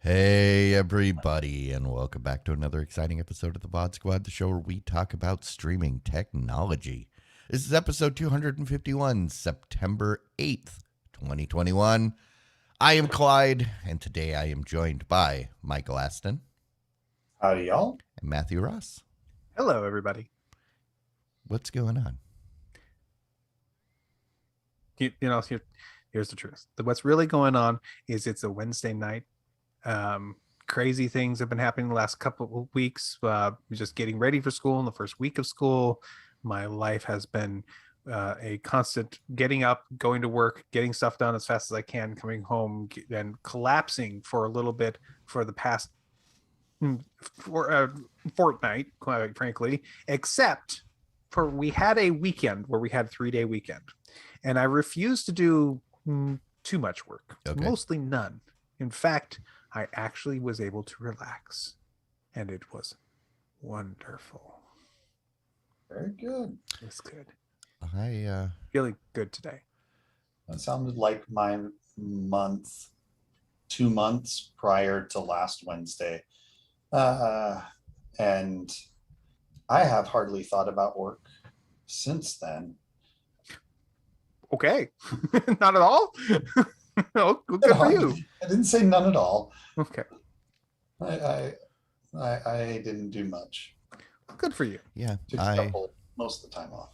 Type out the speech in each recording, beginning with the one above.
Hey everybody, and welcome back to another exciting episode of the VOD Squad, the show where we talk about streaming technology. This is episode 251, September 8th, 2021. I am Clyde, and today I am joined by Michael Aston. Howdy, y'all. And Matthew Ross. Hello, everybody. What's going on? Here's the truth. What's really going on is it's a Wednesday night. Crazy things have been happening the last couple of weeks. Just getting ready for school in the first week of school. My life has been a constant getting up, going to work, getting stuff done as fast as I can, coming home, and collapsing for a little bit for the past fortnight, quite frankly, except for we had a weekend where we had a 3-day weekend, and I refused to do too much work, mostly none. In fact, I actually was able to relax, and it was wonderful. Very good. It's good. I Feeling good today. That sounded like my 2 months prior to last Wednesday. And I have hardly thought about work since then. Okay. Not at all? Oh, good for you. I didn't say none at all. Okay. I didn't do much. Good for you. Yeah, Took a couple, most of the time off.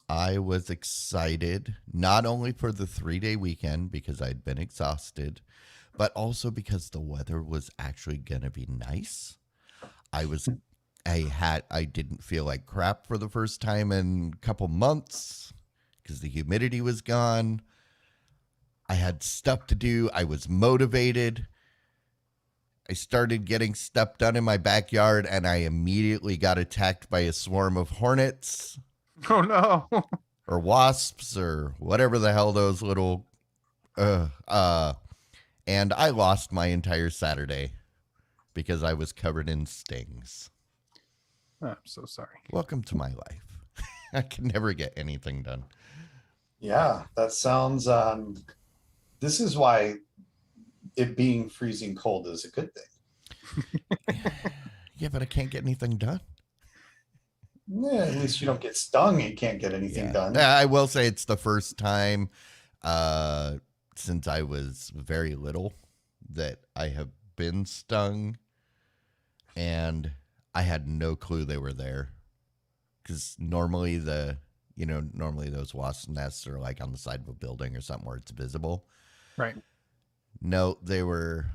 I was excited not only for the 3-day weekend because I'd been exhausted, but also because the weather was actually gonna be nice. I didn't feel like crap for the first time in a couple months because the humidity was gone. I had stuff to do. I was motivated. I started getting stuff done in my backyard, and I immediately got attacked by a swarm of hornets. Oh, no. Or wasps, or whatever the hell those little... and I lost my entire Saturday because I was covered in stings. I'm so sorry. Welcome to my life. I can never get anything done. Yeah, that sounds... this is why it being freezing cold is a good thing. Yeah, but I can't get anything done. Yeah, at least you don't get stung and can't get anything done. I will say it's the first time since I was very little that I have been stung, and I had no clue they were there. Because normally those wasp nests are like on the side of a building or something where it's visible. Right. No, they were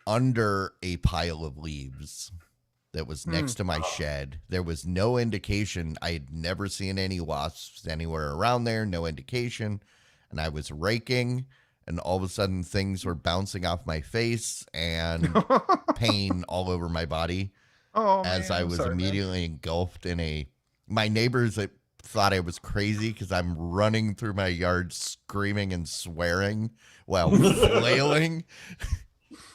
under a pile of leaves that was next to my shed. There was no indication. I had never seen any wasps anywhere around there, no indication. And I was raking, and all of a sudden things were bouncing off my face and pain all over my body as I was immediately engulfed in my neighbors thought I was crazy because I'm running through my yard screaming and swearing while flailing.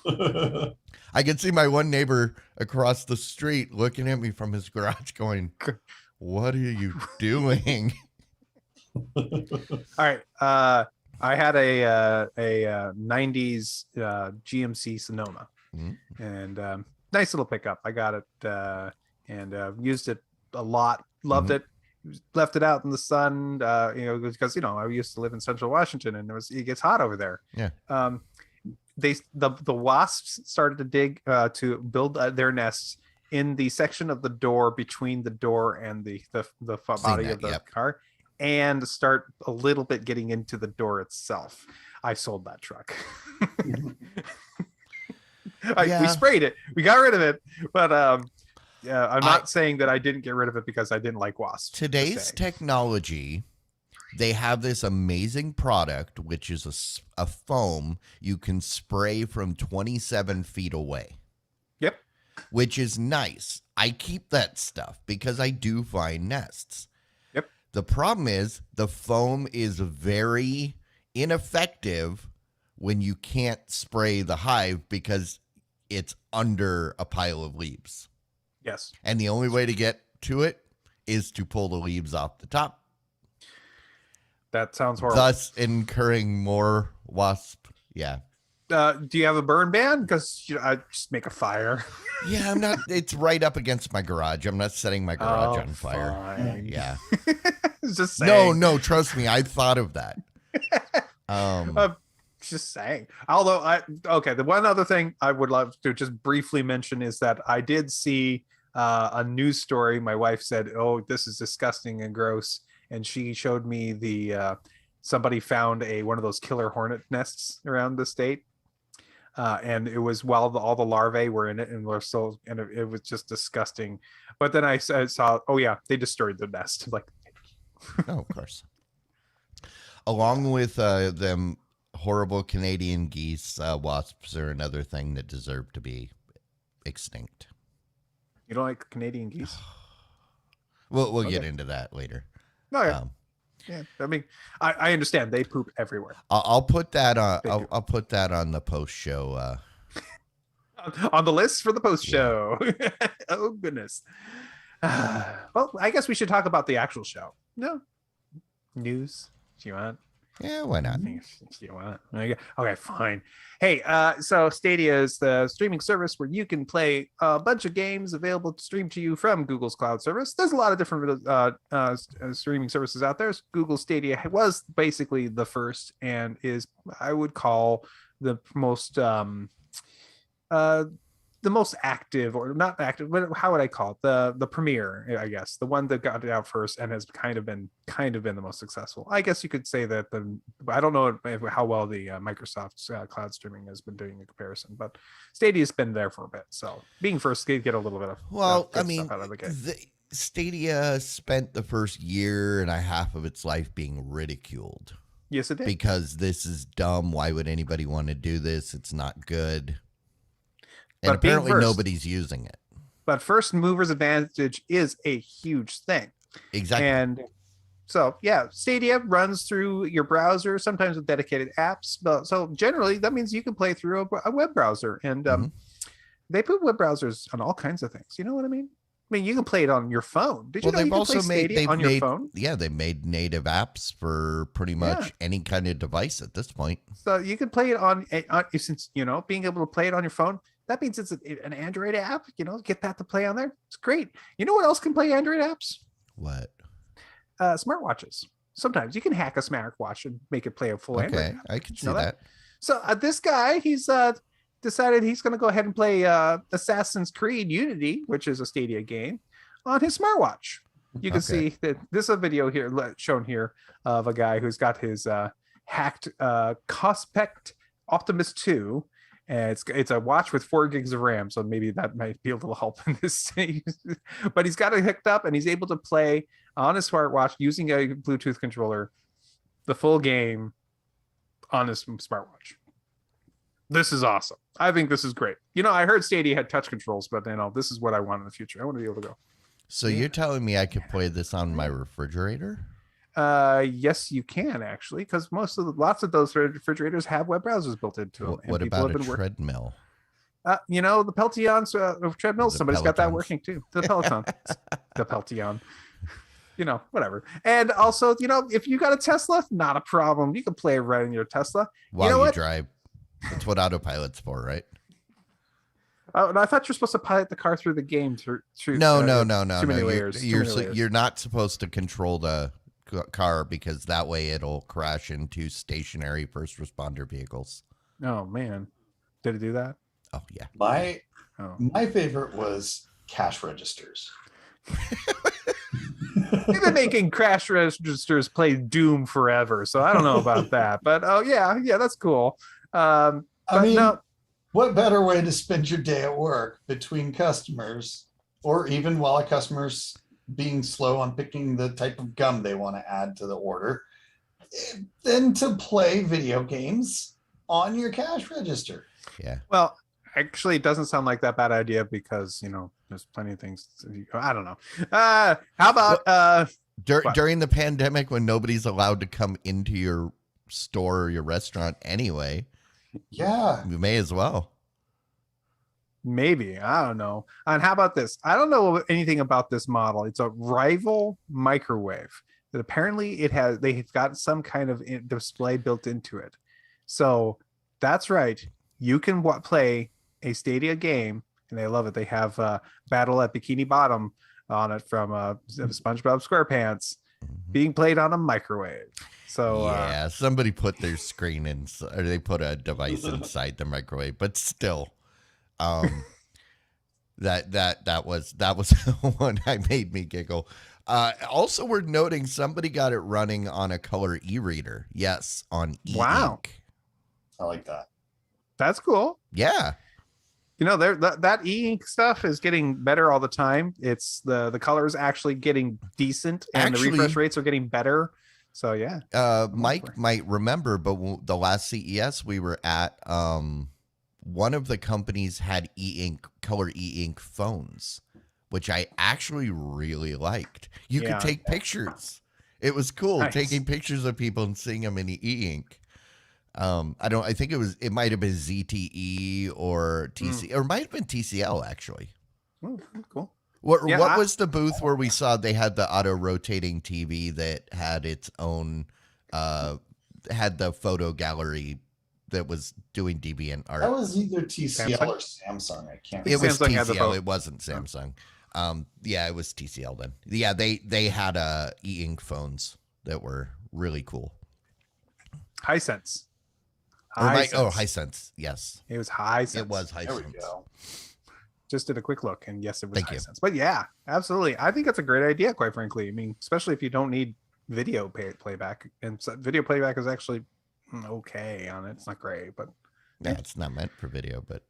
I could see my one neighbor across the street looking at me from his garage going, "What are you doing?" All right. I had a 90s GMC Sonoma, and nice little pickup. I got it and used it a lot. Loved it. Left it out in the sun, because I used to live in Central Washington, and it gets hot over there. Yeah. The wasps started to dig to build their nests in the section of the door between the door and the body of the car, and start a little bit getting into the door itself. I sold that truck. We sprayed it. We got rid of it, but I'm not saying that I didn't get rid of it because I didn't like wasps. Today's technology They have this amazing product, which is a foam you can spray from 27 feet away. Yep. Which is nice. I keep that stuff because I do find nests. Yep. The problem is the foam is very ineffective when you can't spray the hive because it's under a pile of leaves. Yes. And the only way to get to it is to pull the leaves off the top. That sounds horrible. Thus incurring more wasp. Yeah. Do you have a burn ban? Because I just make a fire. Yeah, I'm not. It's right up against my garage. I'm not setting my garage on fire. Fine. Yeah. Just saying. No, trust me. I thought of that. Just saying. Although the one other thing I would love to just briefly mention is that I did see a news story. My wife said, "Oh, this is disgusting and gross," and she showed me the somebody found one of those killer hornet nests around the state, and it was while all the larvae were in it, and it was just disgusting. But then I saw, oh yeah, they destroyed the nest. Like, oh, of course. Along with them horrible Canadian geese, wasps are another thing that deserve to be extinct. You don't like Canadian geese? We'll get into that later. No, yeah. Yeah, I mean, I understand they poop everywhere. I'll put that on. I'll put that on the post show. On the list for the post show. Oh goodness. Well, I guess we should talk about the actual show. No news. Do you want? Yeah, why not? Do you want? Okay, fine. Hey, so Stadia is the streaming service where you can play a bunch of games available to stream to you from Google's cloud service. There's a lot of different streaming services out there. Google Stadia was basically the first and is, I would call, the most active, or not active, but how would I call it? The premier, I guess, the one that got it out first and has kind of been the most successful. I guess you could say that I don't know how well the Microsoft's cloud streaming has been doing in comparison, but Stadia's been there for a bit, so being first, get a little bit of I mean, out of the gate. Stadia spent the first year and a half of its life being ridiculed. Yes, it did. Because this is dumb. Why would anybody want to do this? It's not good. And but apparently nobody's using it. But first mover's advantage is a huge thing. Exactly. And so, yeah, Stadia runs through your browser, sometimes with dedicated apps. But so generally, that means you can play through a web browser. And they put web browsers on all kinds of things. You know what I mean? I mean, you can play it on your phone. Did you know you can play Stadia on your phone? Yeah, they made native apps for pretty much any kind of device at this point. So you can play it on since, being able to play it on your phone. That means it's an Android app, get that to play on there. It's great. You know what else can play Android apps? What? Smartwatches. Sometimes you can hack a smartwatch and make it play a full Android app. I can see that. So this guy, he's decided he's going to go ahead and play Assassin's Creed Unity, which is a Stadia game, on his smartwatch. You can see that this is a video here shown here of a guy who's got his hacked Cospect Optimus 2. And it's a watch with 4 gigs of RAM, so maybe that might be a little help in this. But he's got it hooked up, and he's able to play on his smartwatch using a Bluetooth controller the full game on his smartwatch. This is awesome. I think this is great. I heard Stadia had touch controls, but this is what I want in the future. I want to be able to go. So you're telling me I could play this on my refrigerator? Yes, you can actually, because lots of those refrigerators have web browsers built into them. What about a treadmill? The Peltion's treadmill. Somebody's got that working too. The Peloton, the Peltion. Whatever. And also, if you got a Tesla, not a problem. You can play right in your Tesla. While you drive. That's what autopilot's for, right? Oh, and I thought you're supposed to pilot the car through the game. No. Too many layers. You're not supposed to control the car because that way it'll crash into stationary first responder vehicles. Oh man, did it do that? Oh yeah. My favorite was cash registers. They've been making crash registers play Doom forever, so I don't know about that. But yeah, that's cool. What better way to spend your day at work between customers, or even while a customer's being slow on picking the type of gum they want to add to the order, than to play video games on your cash register. Yeah. Well, actually, it doesn't sound like that bad idea because there's plenty of things. I don't know. How about what? During the pandemic, when nobody's allowed to come into your store or your restaurant anyway, Yeah. you may as well. Maybe, I don't know. And how about this? I don't know anything about this model. It's a rival microwave that apparently they've got some kind of display built into it. So that's right. You can play a Stadia game, and they love it. They have Battle at Bikini Bottom on it from SpongeBob SquarePants being played on a microwave. So yeah, somebody put their screen in, or they put a device inside the microwave, but still. That was one that made me giggle. Also, we're noting somebody got it running on a color e-reader. Yes, on e-ink. Wow. I like that. That's cool. Yeah. That e-ink stuff is getting better all the time. It's the color is actually getting decent, and the refresh rates are getting better. So yeah. Mike might remember, but the last CES we were at, one of the companies had color e-ink phones, which I actually really liked. You could take pictures. It was cool taking pictures of people and seeing them in e-ink. I think it might have been ZTE or TC, or it might have been TCL actually. Oh, cool. What was the booth where we saw they had the auto rotating TV that had its own, had the photo gallery that was doing deviant art? That was either TCL or Samsung. I can't remember. It was Samsung had the TCL. It wasn't Samsung. Yeah, it was TCL then. Yeah, they had e-ink phones that were really cool. Hisense. Hisense. Yes, it was Hisense. It was Hisense. There we go. Just did a quick look, and yes, it was Thank you. Hisense. But yeah, absolutely. I think that's a great idea, quite frankly. I mean, especially if you don't need video playback, and video playback is actually okay on it. It's not great, but yeah, it's not meant for video, but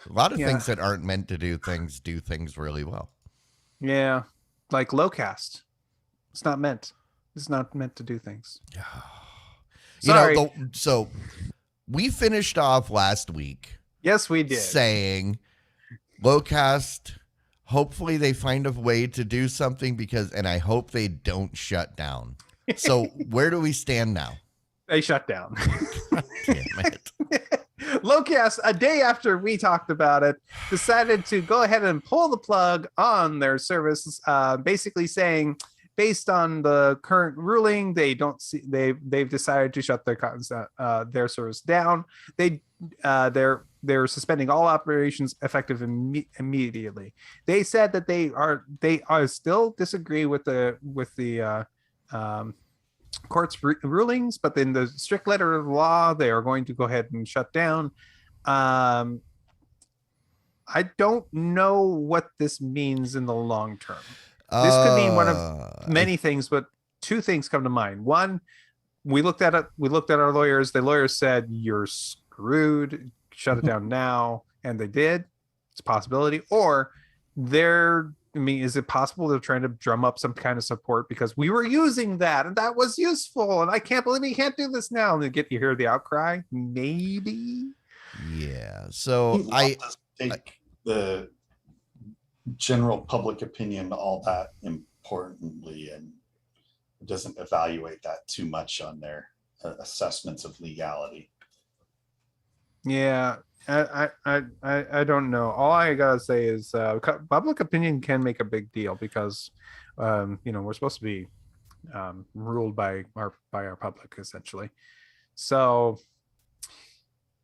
a lot of things that aren't meant to do things really well. Yeah, like LoCast. It's not meant to do things. Sorry. So we finished off last week. Yes, we did. Saying LoCast, hopefully they find a way to do something and I hope they don't shut down. So where do we stand now? They shut down. Damn it. LoCast, a day after we talked about it, decided to go ahead and pull the plug on their service, basically saying, based on the current ruling, they've decided to shut their service down. They're suspending all operations effective immediately. They said that they are still disagree with the court's rulings, but in the strict letter of the law, they are going to go ahead and shut down. I don't know what this means in the long term. This could mean one of many things, but two things come to mind. One, we looked at our lawyers. The lawyers said, "You're screwed. Shut it down now," and they did. It's a possibility. Or is it possible they're trying to drum up some kind of support because we were using that and that was useful, and I can't believe you can't do this now, and you hear the outcry? Maybe. Yeah. So I take the general public opinion all that importantly, and doesn't evaluate that too much on their assessments of legality. Yeah, I don't know. All I gotta say is public opinion can make a big deal because we're supposed to be ruled by our public essentially. So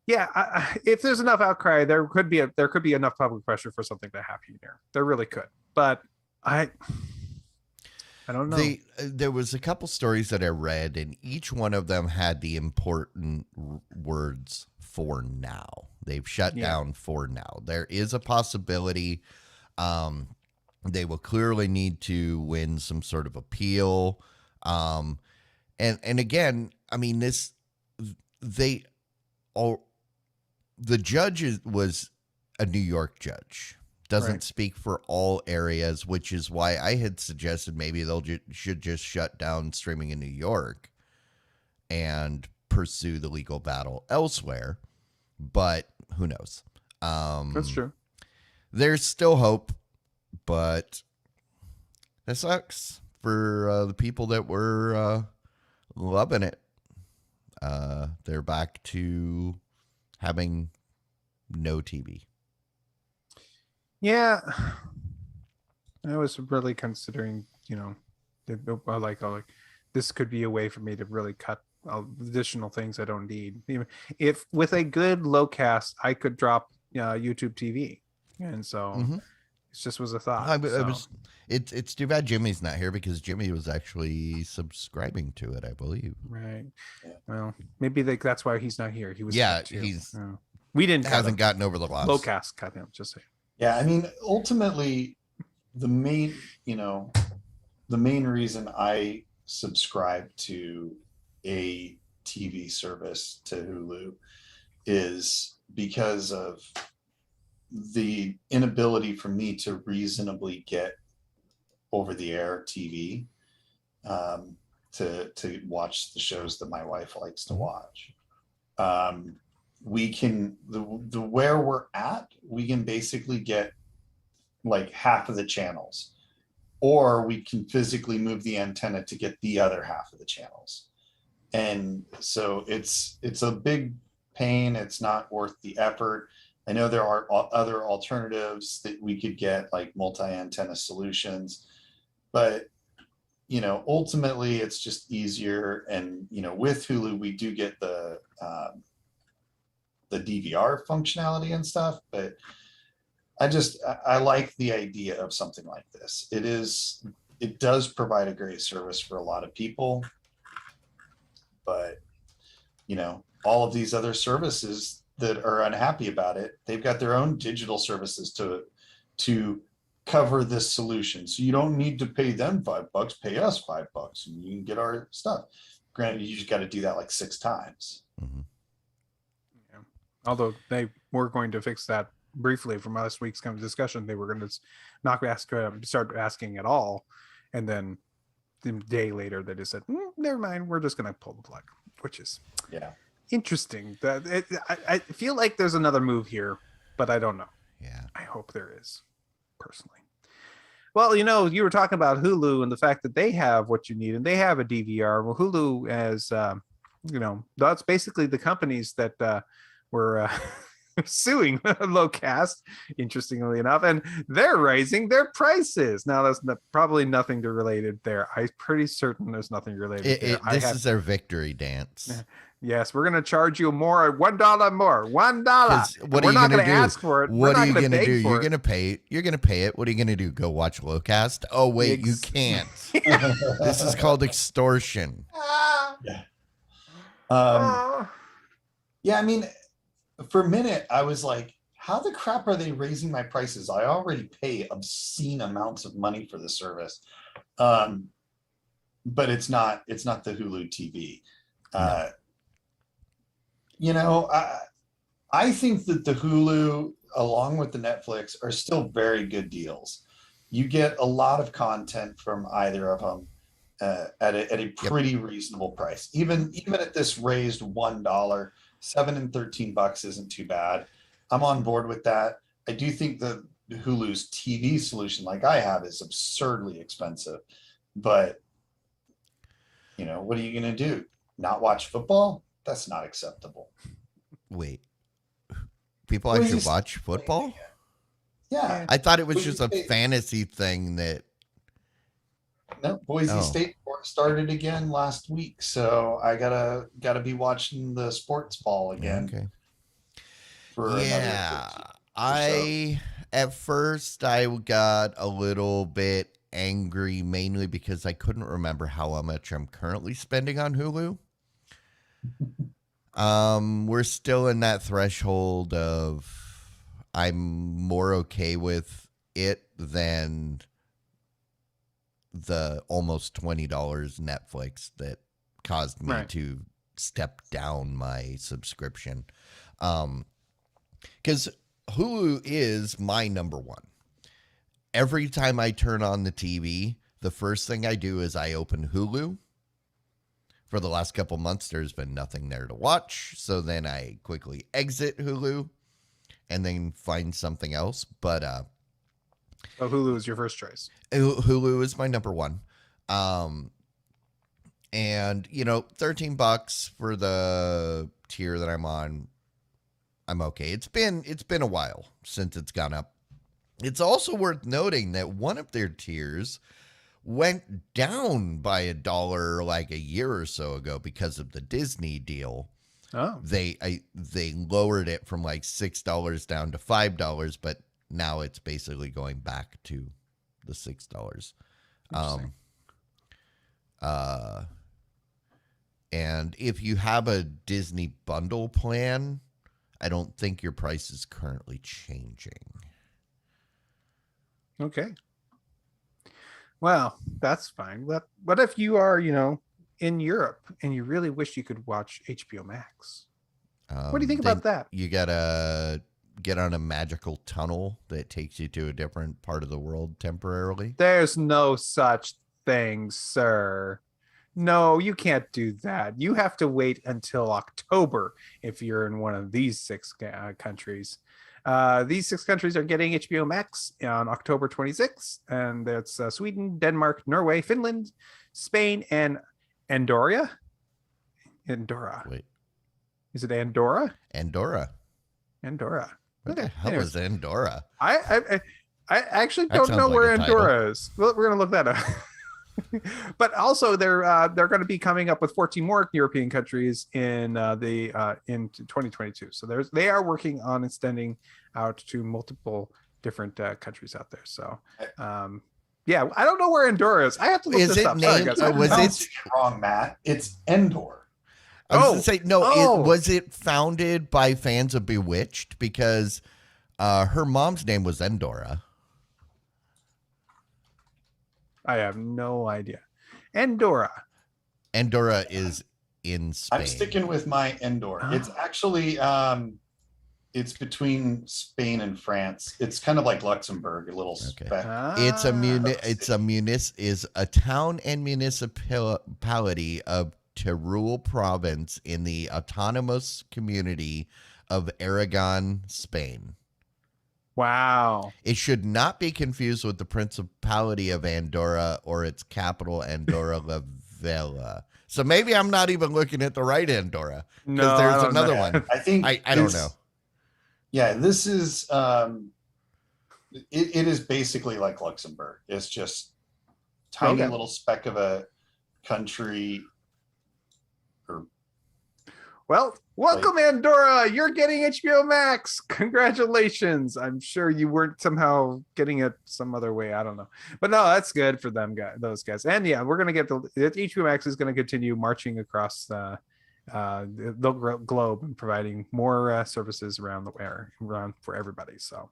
yeah, if there's enough outcry, there could be enough public pressure for something to happen here. There really could, but I don't know. There was a couple stories that I read, and each one of them had the important words "for now." They've shut down for now. There is a possibility they will clearly need to win some sort of appeal. And again, I mean, the judge was a New York judge. Doesn't speak for all areas, which is why I had suggested maybe should just shut down streaming in New York. and pursue the legal battle elsewhere. But who knows? That's true. There's still hope, but that sucks for the people that were loving it. They're back to having no TV. Yeah, I was really considering, like this could be a way for me to really cut additional things I don't need. Even if with a good low cast, I could drop YouTube TV, and so it just was a thought. It's too bad Jimmy's not here because Jimmy was actually subscribing to it, I believe. Right. Well, maybe that's why he's not here. He was. We hasn't gotten over the loss. Low cast cut him. Just saying. Yeah, I mean, ultimately, the main reason I subscribe to a TV service to Hulu is because of the inability for me to reasonably get over-the-air TV to watch the shows that my wife likes to watch. We can the where we're at, we can basically get like half of the channels, or we can physically move the antenna to get the other half of the channels. And so it's a big pain. It's not worth the effort. I know there are other alternatives that we could get, like multi-antenna solutions, but ultimately it's just easier. And with Hulu, we do get the DVR functionality and stuff, but I like the idea of something like this. It does provide a great service for a lot of people, but all of these other services that are unhappy about it, they've got their own digital services to cover this solution. So you don't need to pay them $5, pay us $5 and you can get our stuff. Granted, you just got to do that like 6 times. Mm-hmm. Although they were going to fix that briefly from last week's kind of discussion. They were going to not start asking at all. And then the day later, they just said, never mind, we're just going to pull the plug, which is interesting. I feel like there's another move here, but I don't know. Yeah. I hope there is, personally. Well, you were talking about Hulu and the fact that they have what you need and they have a DVR. Well, Hulu has, that's basically the companies that were suing NoCast, interestingly enough, and they're raising their prices. Now, that's probably nothing related there. I'm pretty certain there's nothing related there. This is their victory dance. Yes, we're going to charge you more, $1 more, $1. What are you going to do? Ask for it. What are you going to do? You're going to pay it. You're going to pay it. What are you going to do? Go watch NoCast? Oh, wait, you can't. This is called extortion. Yeah. Yeah, I mean, for a minute, I was like, how the crap are they raising my prices? I already pay obscene amounts of money for the service. But it's not the Hulu TV. I think that the Hulu, along with the Netflix, are still very good deals. You get a lot of content from either of them at a pretty reasonable price. Even at this raised $1, $7 and $13 isn't too bad. I'm on board with that. I do think the Hulu's TV solution, like I have, is absurdly expensive. But what are you going to do? Not watch football? That's not acceptable. Wait, people actually watch football? Yeah. I thought it was just a fantasy thing that. No, Boise State started again last week, so I gotta be watching the sports ball again. Okay. At first I got a little bit angry, mainly because I couldn't remember how much I'm currently spending on Hulu. We're still in that threshold of I'm more okay with it than the almost $20 Netflix that caused me to step down my subscription. Because Hulu is my number one. Every time I turn on the TV, the first thing I do is I open Hulu, for the last couple months, there's been nothing there to watch. So then I quickly exit Hulu and then find something else. But So Hulu is your first choice. Hulu is my number one. And you know, $13 for the tier that I'm on, I'm okay. It's been a while since it's gone up. It's also worth noting that one of their tiers went down by $1 like a year or so ago because of the Disney deal. Oh, They lowered it from like $6 down to $5, but now it's basically going back to the $6. interesting. And if you have a Disney bundle plan, I don't think your price is currently changing. Okay. Well, that's fine. What if you are, in Europe and you really wish you could watch HBO Max? What do you think about that? You gotta get on a magical tunnel that takes you to a different part of the world temporarily. There's no such thing, sir. No, you can't do that. You have to wait until October if you're in one of these 6 countries. These 6 countries are getting HBO Max on October 26th, and that's Sweden, Denmark, Norway, Finland, Spain, and Andorra. Wait, Is it Andorra? Andorra. What the hell anyways. is Andorra? I actually That don't sounds know like where a title. Andorra is. Well, we're gonna look that up. But also they're going to be coming up with 14 more European countries in 2022. So they are working on extending out to multiple different countries out there. So yeah, I don't know where Andorra is. I have to look Is this it up. Sorry, named- guys. was it- Pronouncing it wrong, Matt? It's Endor. I was Oh. gonna say no. Oh. Was it founded by fans of Bewitched? Because her mom's name was Endora. I have no idea. Andorra. Andorra is in Spain. I'm sticking with my Endor. Ah. It's actually it's between Spain and France. It's kind of like Luxembourg, a little Okay. speck. It's Ah. is a town and municipality of Teruel province in the autonomous community of Aragon, Spain. Wow. It should not be confused with the Principality of Andorra or its capital, Andorra la Vella. So maybe I'm not even looking at the right Andorra, No, because there's I don't another know. one. I think I don't know. Yeah, this is it is basically like Luxembourg. It's just tiny Okay. little speck of a country. Well, welcome, Andorra. You're getting HBO Max. Congratulations. I'm sure you weren't somehow getting it some other way. I don't know. But no, that's good for them guys, those guys. And yeah, we're going to get HBO Max is going to continue marching across the globe and providing more services around for everybody. So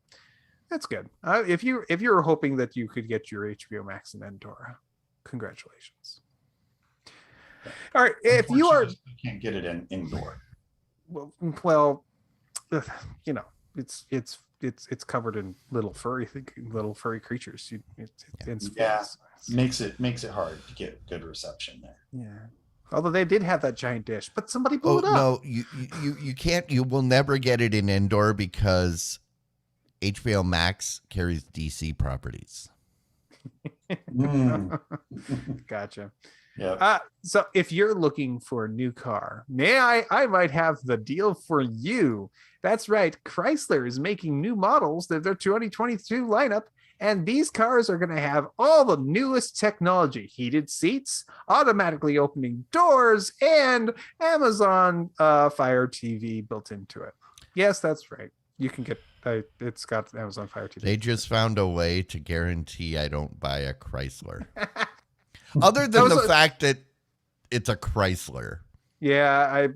that's good. If you were hoping that you could get your HBO Max in Andorra, congratulations. All right, if you are, Unfortunately, you can't get it in indoor. well, it's covered in little furry creatures. Yeah. Makes it hard to get good reception there. Yeah. Although they did have that giant dish, but somebody blew Oh it up. no, you can't. You will never get it in Endor because HBO Max carries DC properties. Mm. Gotcha. Yeah. So if you're looking for a new car, I might have the deal for you. That's right. Chrysler is making new models of their 2022 lineup, and these cars are going to have all the newest technology: heated seats, automatically opening doors, and Amazon Fire TV built into it. Yes, that's right. You can get it's got Amazon Fire TV. They just found a way to guarantee I don't buy a Chrysler. Other than the fact that it's a Chrysler. Yeah,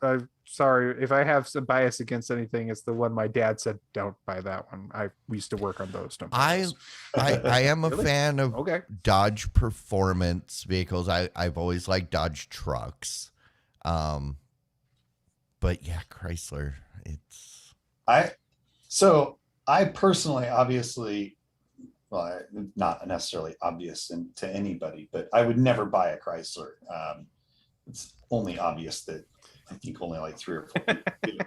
I'm sorry if I have some bias against anything. It's the one my dad said don't buy that one. We used to work on those. Don't buy those. I am a Really? fan of Okay. Dodge performance vehicles. I've always liked Dodge trucks. But yeah, Chrysler. I personally, obviously, well, not necessarily obvious to anybody, but I would never buy a Chrysler. it's only obvious that I think only like 3 or 4 people do.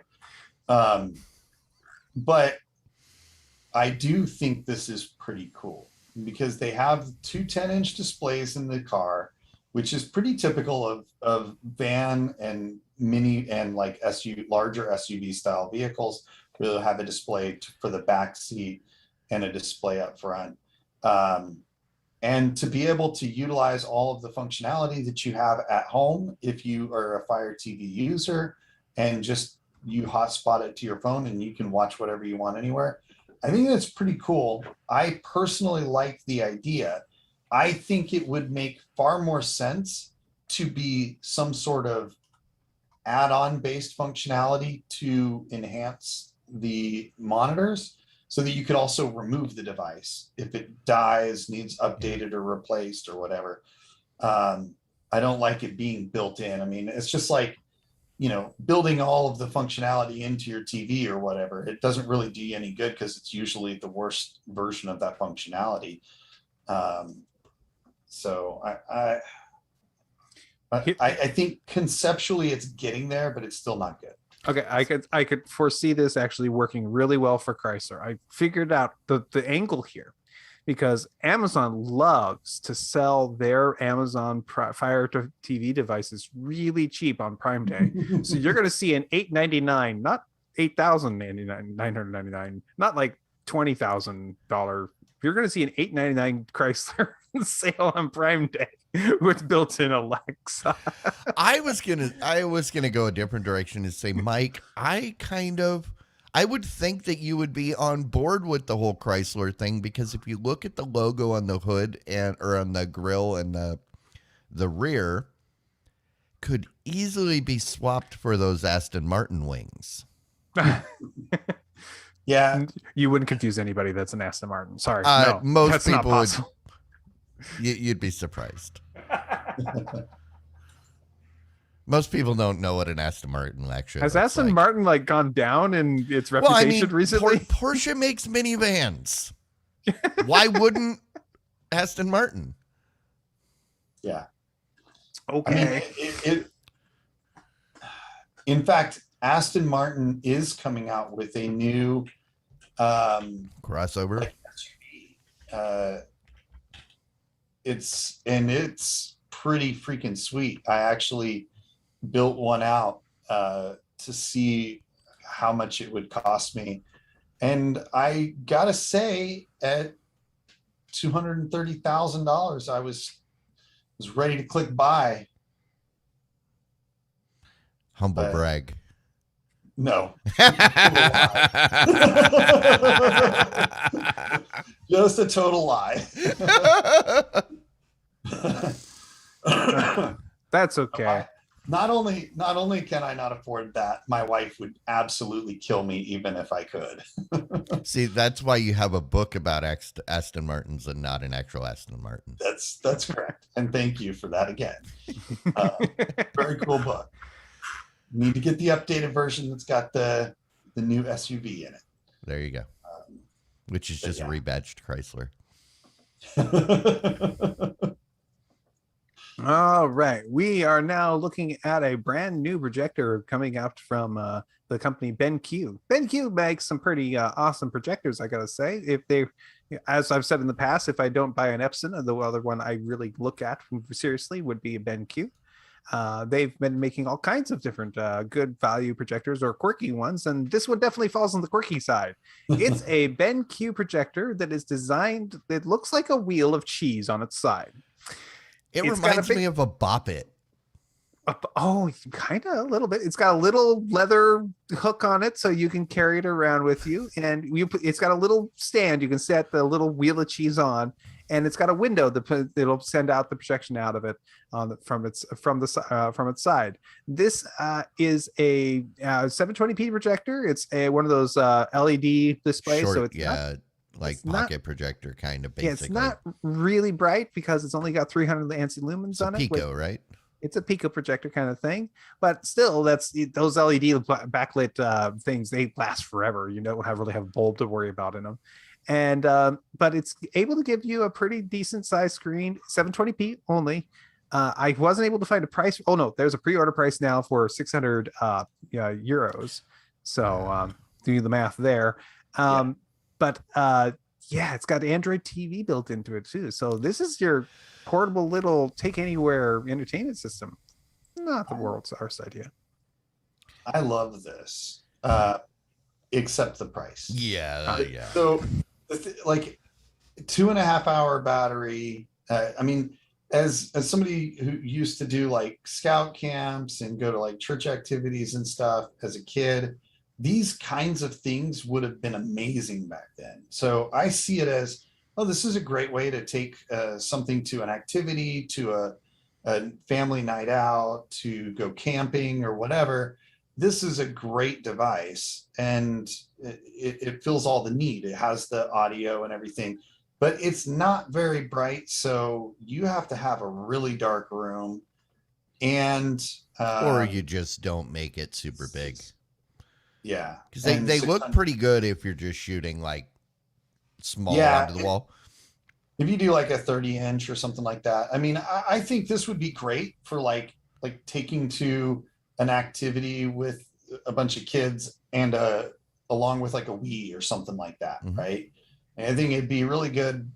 But I do think this is pretty cool because they have 2 10-inch displays in the car, which is pretty typical of van and mini and like larger SUV style vehicles. They'll have a display for the back seat and a display up front. And to be able to utilize all of the functionality that you have at home, if you are a Fire TV user and just you hotspot it to your phone and you can watch whatever you want anywhere. I think that's pretty cool. I personally like the idea. I think it would make far more sense to be some sort of add-on based functionality to enhance the monitors so that you could also remove the device if it dies, needs updated or replaced or whatever. I don't like it being built in. I mean, it's just like, you know, building all of the functionality into your TV or whatever. It doesn't really do you any good because it's usually the worst version of that functionality. So I think conceptually it's getting there, but it's still not good. Okay, I could foresee this actually working really well for Chrysler. I figured out the angle here because Amazon loves to sell their Amazon Fire TV devices really cheap on Prime Day. So you're going to see an $899, not $8,999, not like $20,000. You're going to see an $899 Chrysler sale on Prime Day with built-in Alexa. I was gonna go a different direction and say, Mike, I would think that you would be on board with the whole Chrysler thing because if you look at the logo on the hood or on the grill and the rear, could easily be swapped for those Aston Martin wings. Yeah, you wouldn't confuse anybody that's an Aston Martin. Sorry, no, most that's people not possible. You'd be surprised. Most people don't know what an Aston Martin actually has Aston Martin like gone down in its reputation recently. Porsche makes minivans. Why wouldn't Aston Martin? Yeah. Okay. I mean, in fact, Aston Martin is coming out with a new crossover. It's pretty freaking sweet. I actually built one out to see how much it would cost me, and I gotta say, at $230,000, I was ready to click buy. Humble brag. No. Just a total lie. That's okay. Not only can I not afford that, my wife would absolutely kill me even if I could. See, that's why you have a book about Aston Martins and not an actual Aston Martin. That's correct. And thank you for that again. Very cool book. Need to get the updated version that's got the new SUV in it. There you go. Which is just a rebadged Chrysler. All right. We are now looking at a brand new projector coming out from the company BenQ. BenQ makes some pretty awesome projectors, I gotta say. If they, as I've said in the past, if I don't buy an Epson, the other one I really look at seriously would be a BenQ. They've been making all kinds of different good value projectors or quirky ones, and this one definitely falls on the quirky side. It's a BenQ projector that is designed, it looks like a wheel of cheese on its side. It reminds me of a Bop It. Oh, kind of a little bit. It's got a little leather hook on it so you can carry it around with you, and it's got a little stand you can set the little wheel of cheese on, and it's got a window that'll send out the projection out of it from its side. This is a 720p projector. It's one of those LED displays. Short, so it's like pocket projector kind of, basically. Yeah, it's not really bright because it's only got 300 ANSI lumens on it. Pico, right? It's a Pico projector kind of thing, but still, that's those LED backlit things. They last forever. You don't really have a bulb to worry about in them, and but it's able to give you a pretty decent sized screen, 720p only. I wasn't able to find a price. Oh no, there's a pre-order price now for 600 euros. So do the math there. But yeah, it's got Android TV built into it too. So this is your portable little take anywhere entertainment system. Not the world's worst idea. I love this, except the price. Yeah, yeah. So, like, 2.5 hour battery. I mean, as somebody who used to do like scout camps and go to like church activities and stuff as a kid, these kinds of things would have been amazing back then. So I see it as, oh, this is a great way to take something to an activity, to a family night out, to go camping or whatever. This is a great device, and it fills all the need. It has the audio and everything, but it's not very bright. So you have to have a really dark room, and or you just don't make it super big. Yeah, because they look pretty good if you're just shooting like small onto the wall. If you do like a 30-inch or something like that, I mean, I think this would be great for like taking to an activity with a bunch of kids and along with like a Wii or something like that, right? And I think it'd be really good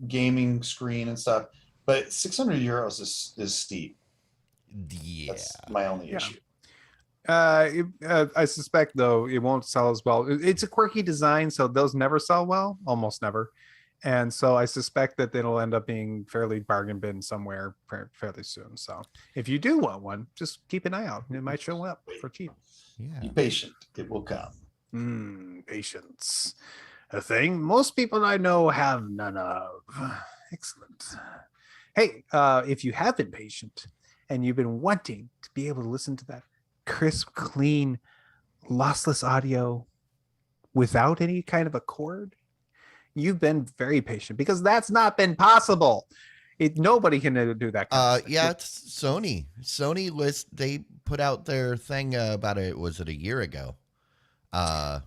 gaming screen and stuff. But 600 euros is steep. Yeah, that's my only issue. I suspect though it won't sell as well. It's a quirky design, so those never sell well, almost never. And so I suspect that it'll end up being fairly bargain bin somewhere fairly soon. So if you do want one, just keep an eye out. It might show up for cheap. Yeah. Be patient. It will come. Patience. A thing most people I know have none of. Excellent. Hey, if you have been patient and you've been wanting to be able to listen to that crisp, clean, lossless audio without any kind of a cord, you've been very patient, because that's not been possible. Nobody can do that kind of thing. It's Sony. Sony they put out their thing about it. Was it a year ago? Are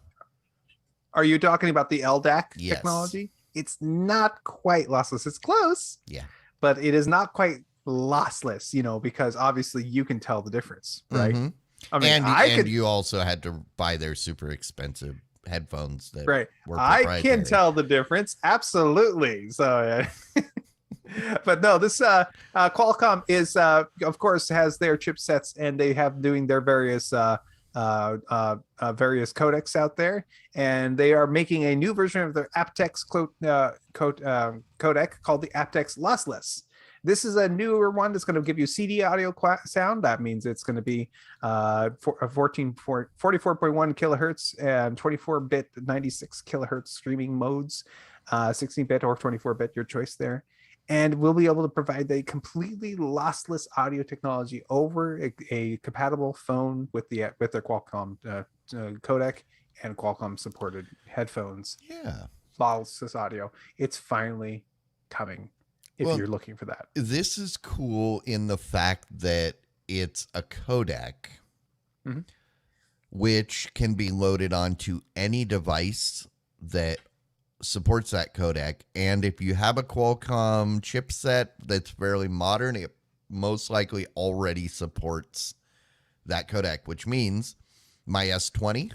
you talking about the LDAC technology? It's not quite lossless. It's close. Yeah. But it is not quite lossless, because obviously you can tell the difference, right? Mm-hmm. I mean, and you also had to buy their super expensive headphones that were proprietary. I can tell the difference, absolutely. So but no, this Qualcomm is of course has their chipsets, and they have doing their various codecs out there, and they are making a new version of their Aptx codec called the Aptx Lossless. This is a newer one that's going to give you CD audio sound. That means it's going to be 44.1 kilohertz and 24-bit 96 kilohertz streaming modes, 16-bit or 24-bit, your choice there. And we'll be able to provide a completely lossless audio technology over a compatible phone with their Qualcomm codec and Qualcomm supported headphones. Yeah, lossless audio. It's finally coming. If you're looking for that, this is cool in the fact that it's a codec, which can be loaded onto any device that supports that codec. And if you have a Qualcomm chipset that's fairly modern, it most likely already supports that codec, which means my S20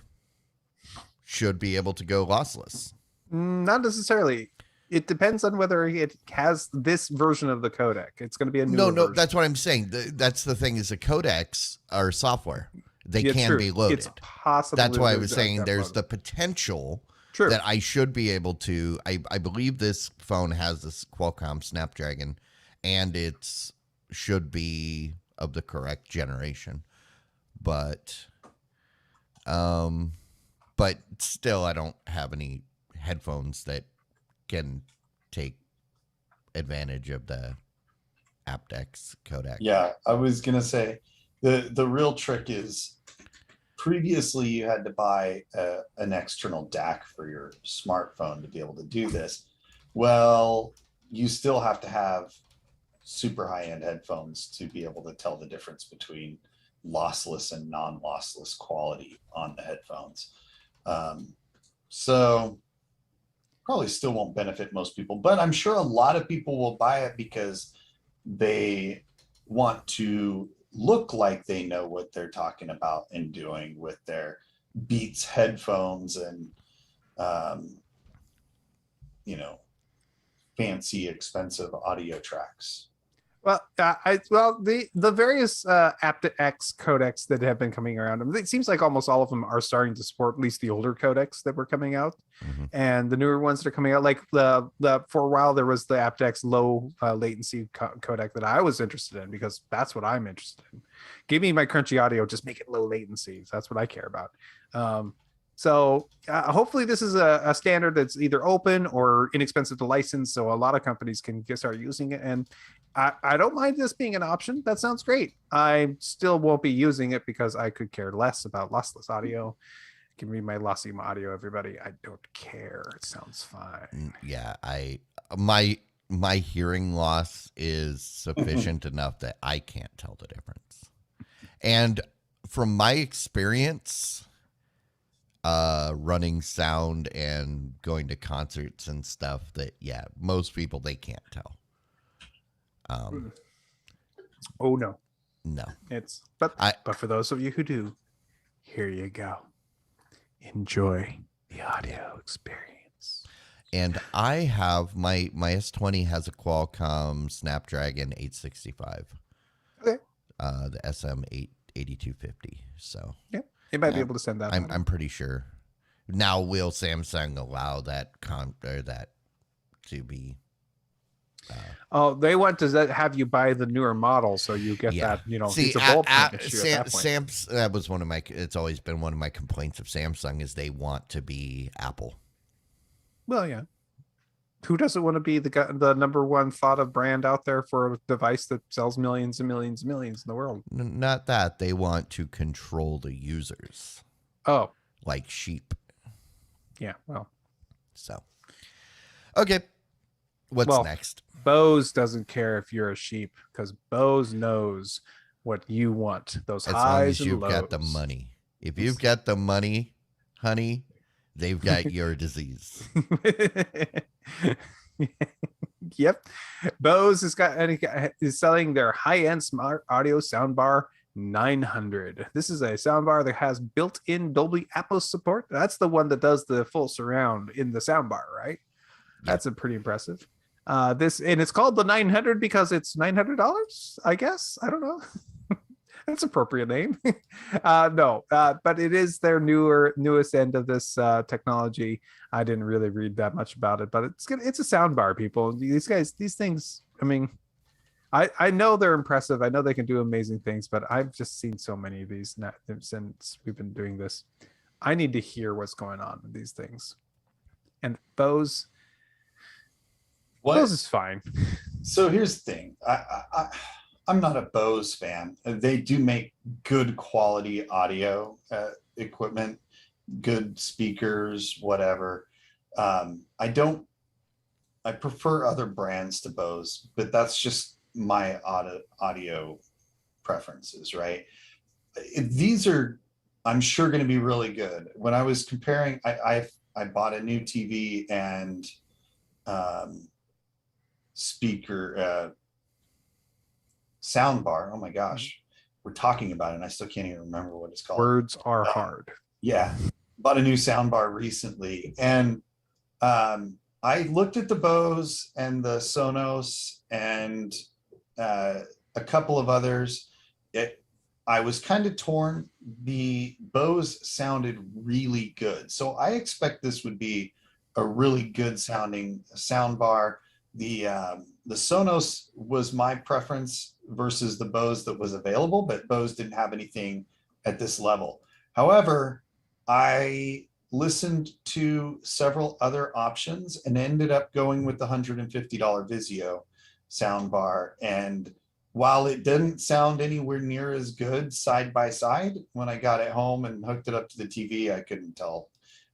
should be able to go lossless. Not necessarily. It depends on whether it has this version of the codec. It's going to be a new version. That's what I'm saying. That's the thing, is the codecs are software. They can be loaded. It's possible. That's why I was saying there's the potential that I should be able to. I believe this phone has this Qualcomm Snapdragon, and it should be of the correct generation. But still, I don't have any headphones that can take advantage of the Aptx codec. Yeah, I was gonna say the real trick is, previously you had to buy an external DAC for your smartphone to be able to do this. Well, you still have to have super high-end headphones to be able to tell the difference between lossless and non-lossless quality on the headphones. So probably still won't benefit most people, but I'm sure a lot of people will buy it because they want to look like they know what they're talking about and doing with their Beats headphones and, you know, fancy, expensive audio tracks. Well, the various Aptx codecs that have been coming around, it seems like almost all of them are starting to support at least the older codecs that were coming out, and the newer ones that are coming out. Like the for a while there was the Aptx low latency codec that I was interested in because that's what I'm interested in. Give me my crunchy audio, just make it low latency. That's what I care about. So hopefully this is a standard that's either open or inexpensive to license, so a lot of companies can start using it. And I don't mind this being an option. That sounds great. I still won't be using it because I could care less about lossless audio. Give me my lossy audio, everybody. I don't care. It sounds fine. Yeah, my hearing loss is sufficient enough that I can't tell the difference. And from my experience, running sound and going to concerts and stuff, that most people, they can't tell. Oh no, it's but for those of you who do, here you go. Enjoy the audio experience. And I have my S20 has a Qualcomm Snapdragon 865. Okay. The SM8250. So yeah, it might be able to send that. I'm pretty sure. Now, will Samsung allow that to be? They want to have you buy the newer model, so you get that. See, it's a bolt issue at that point. That was one of my. It's always been one of my complaints of Samsung is they want to be Apple. Well, yeah. Who doesn't want to be the number one thought of brand out there for a device that sells millions and millions and millions in the world? Not that they want to control the users. Oh, like sheep. Yeah. Well. So. Okay. What's next? Bose doesn't care if you're a sheep because Bose knows what you want. Those as highs long as and lows. You've got the money. If you've got the money, honey, they've got your disease. Yep. Bose is selling their high-end smart audio soundbar 900. This is a soundbar that has built-in Dolby Atmos support. That's the one that does the full surround in the soundbar, right? Yep. That's a pretty impressive. It's called the 900 because it's $900, I guess. I don't know. That's appropriate name. No, but it is their newest end of this technology. I didn't really read that much about it, but it's a sound bar, people. These things, I mean, I know they're impressive. I know they can do amazing things, but I've just seen so many of these since we've been doing this. I need to hear what's going on with these things. And Bose is fine. So here's the thing. I'm not a Bose fan. They do make good quality audio equipment, good speakers, whatever. I prefer other brands to Bose, but that's just my audio preferences, right? These are, I'm sure, going to be really good. When I was comparing, I bought a new TV and speaker sound bar. Oh my gosh, we're talking about it and I still can't even remember what it's called. Words are hard. Yeah, bought a new sound bar recently, and I looked at the Bose and the Sonos and a couple of others. I was kind of torn. The Bose sounded really good, so I expect this would be a really good sounding sound bar. The Sonos was my preference versus the Bose that was available, but Bose didn't have anything at this level. However, I listened to several other options and ended up going with the $150 Vizio soundbar. And while it didn't sound anywhere near as good side by side, when I got it home and hooked it up to the TV, I couldn't tell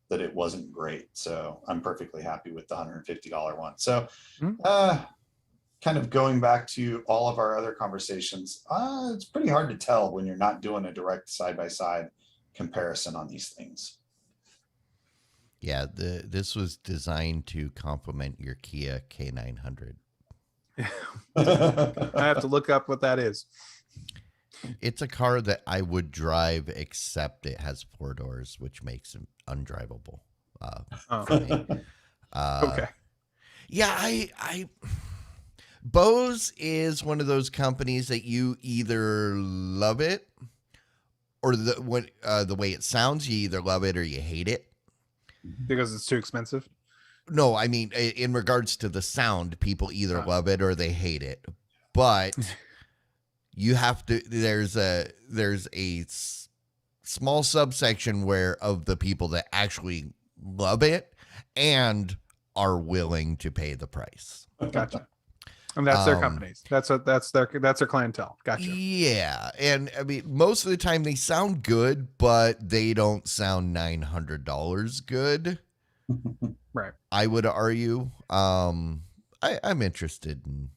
that it wasn't great. So I'm perfectly happy with the $150 one. So kind of going back to all of our other conversations, it's pretty hard to tell when you're not doing a direct side-by-side comparison on these things. Yeah, this was designed to complement your Kia K900. I have to look up what that is. It's a car that I would drive, except it has 4 doors, which makes it undrivable. For me. Okay. Yeah, I Bose is one of those companies that you either love it or the way it sounds, you either love it or you hate it. Because it's too expensive? No, I mean, in regards to the sound, people either love it or they hate it. But you have to, there's a small subsection of the people that actually love it and are willing to pay the price. Gotcha. And that's their companies. That's their clientele. Gotcha. Yeah. And I mean, most of the time they sound good, but they don't sound $900 good. Right. I would argue. I'm interested in,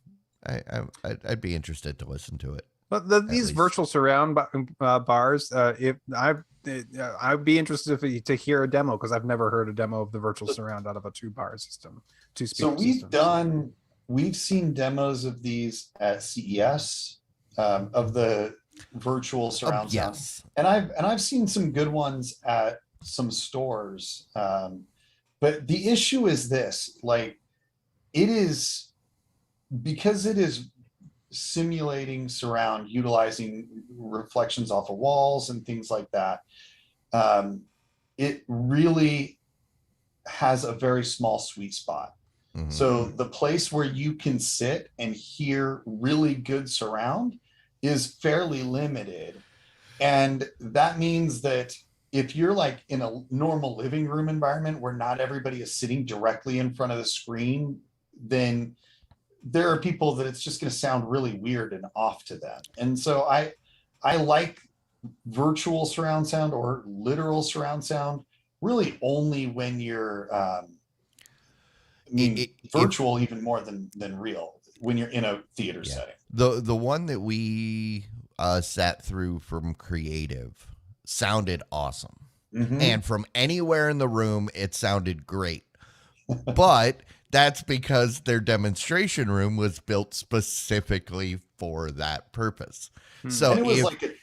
I'd be interested to listen to it. But these virtual surround bars, I'd be interested to hear a demo, because I've never heard a demo of the virtual surround out of a 2-bar system. So we've seen demos of these at CES, of the virtual surround sound. Yes. And I've seen some good ones at some stores. But the issue is this, like, because it is simulating surround, utilizing reflections off of walls and things like that, it really has a very small sweet spot. Mm-hmm. So the place where you can sit and hear really good surround is fairly limited. And that means that if you're like in a normal living room environment where not everybody is sitting directly in front of the screen, then there are people that it's just going to sound really weird and off to them. And so I like virtual surround sound or literal surround sound really only when you're virtual even more than real, when you're in a theater setting. The one that we sat through from Creative sounded awesome. Mm-hmm. And from anywhere in the room, it sounded great. But that's because their demonstration room was built specifically for that purpose. Mm-hmm. So and it was like a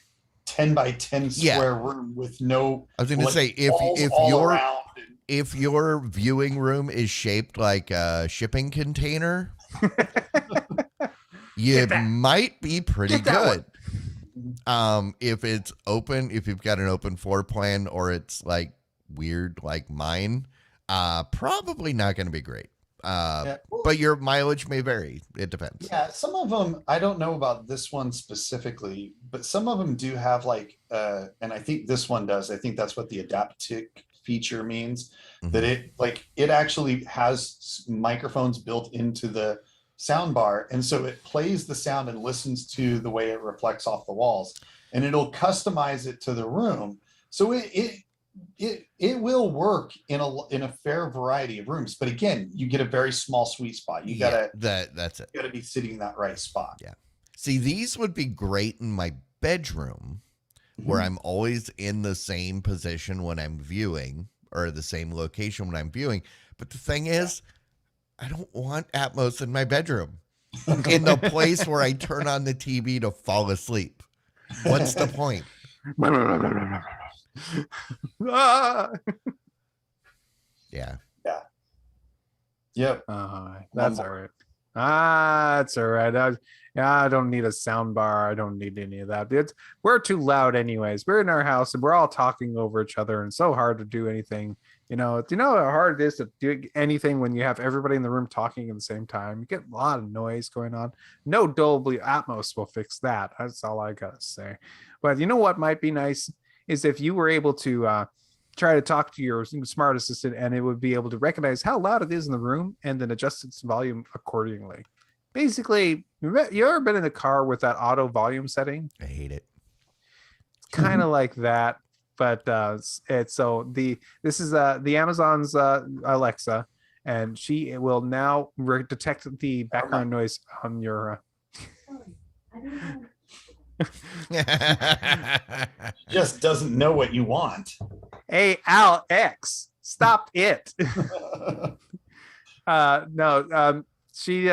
10 by 10 square room with no. I was going to say, if your viewing room is shaped like a shipping container, you might be pretty good. If it's open, if you've got an open floor plan, or it's like weird like mine, probably not going to be great. But your mileage may vary. It depends. Yeah, some of them, I don't know about this one specifically, but some of them do have like, and I think this one does. I think that's what the Aptx feature means, mm-hmm. that it actually has microphones built into the sound bar, and so it plays the sound and listens to the way it reflects off the walls, and it'll customize it to the room. So it will work in a fair variety of rooms, but again, you get a very small sweet spot. You gotta that's it. You gotta be sitting in that right spot. Yeah. See, these would be great in my bedroom, mm-hmm. where I'm always in the same position when I'm viewing, or the same location when I'm viewing. But the thing is, I don't want Atmos in my bedroom, in the place where I turn on the TV to fall asleep. What's the point? Yeah. Yep. That's all right. That's all right. I don't need a sound bar. I don't need any of that. We're too loud anyways. We're in our house and we're all talking over each other, and it's so hard to do anything. You know how hard it is to do anything when you have everybody in the room talking at the same time. You get a lot of noise going on. No Dolby Atmos will fix that. That's all I gotta say. But you know what might be nice is if you were able to try to talk to your smart assistant, and it would be able to recognize how loud it is in the room and then adjust its volume accordingly. Basically, you ever been in a car with that auto volume setting? I hate it. It's kind of like that, but this is the Amazon's Alexa, and she will now detect the background noise on your. Just doesn't know what you want. Hey, Alex, stop it. No, she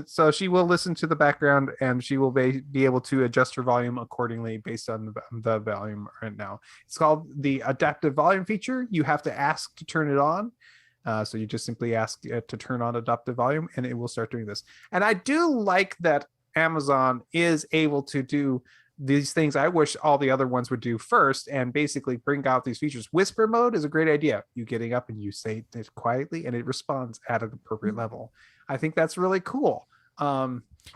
So she will listen to the background, and she will be able to adjust her volume accordingly based on the volume right now. It's called the adaptive volume feature. You have to ask to turn it on. So you just simply ask it to turn on adaptive volume, and it will start doing this. And I do like that Amazon is able to do these things I wish all the other ones would do first, and basically bring out these features. Whisper mode is a great idea. You getting up and you say it quietly, and it responds at an appropriate level. I think that's really cool.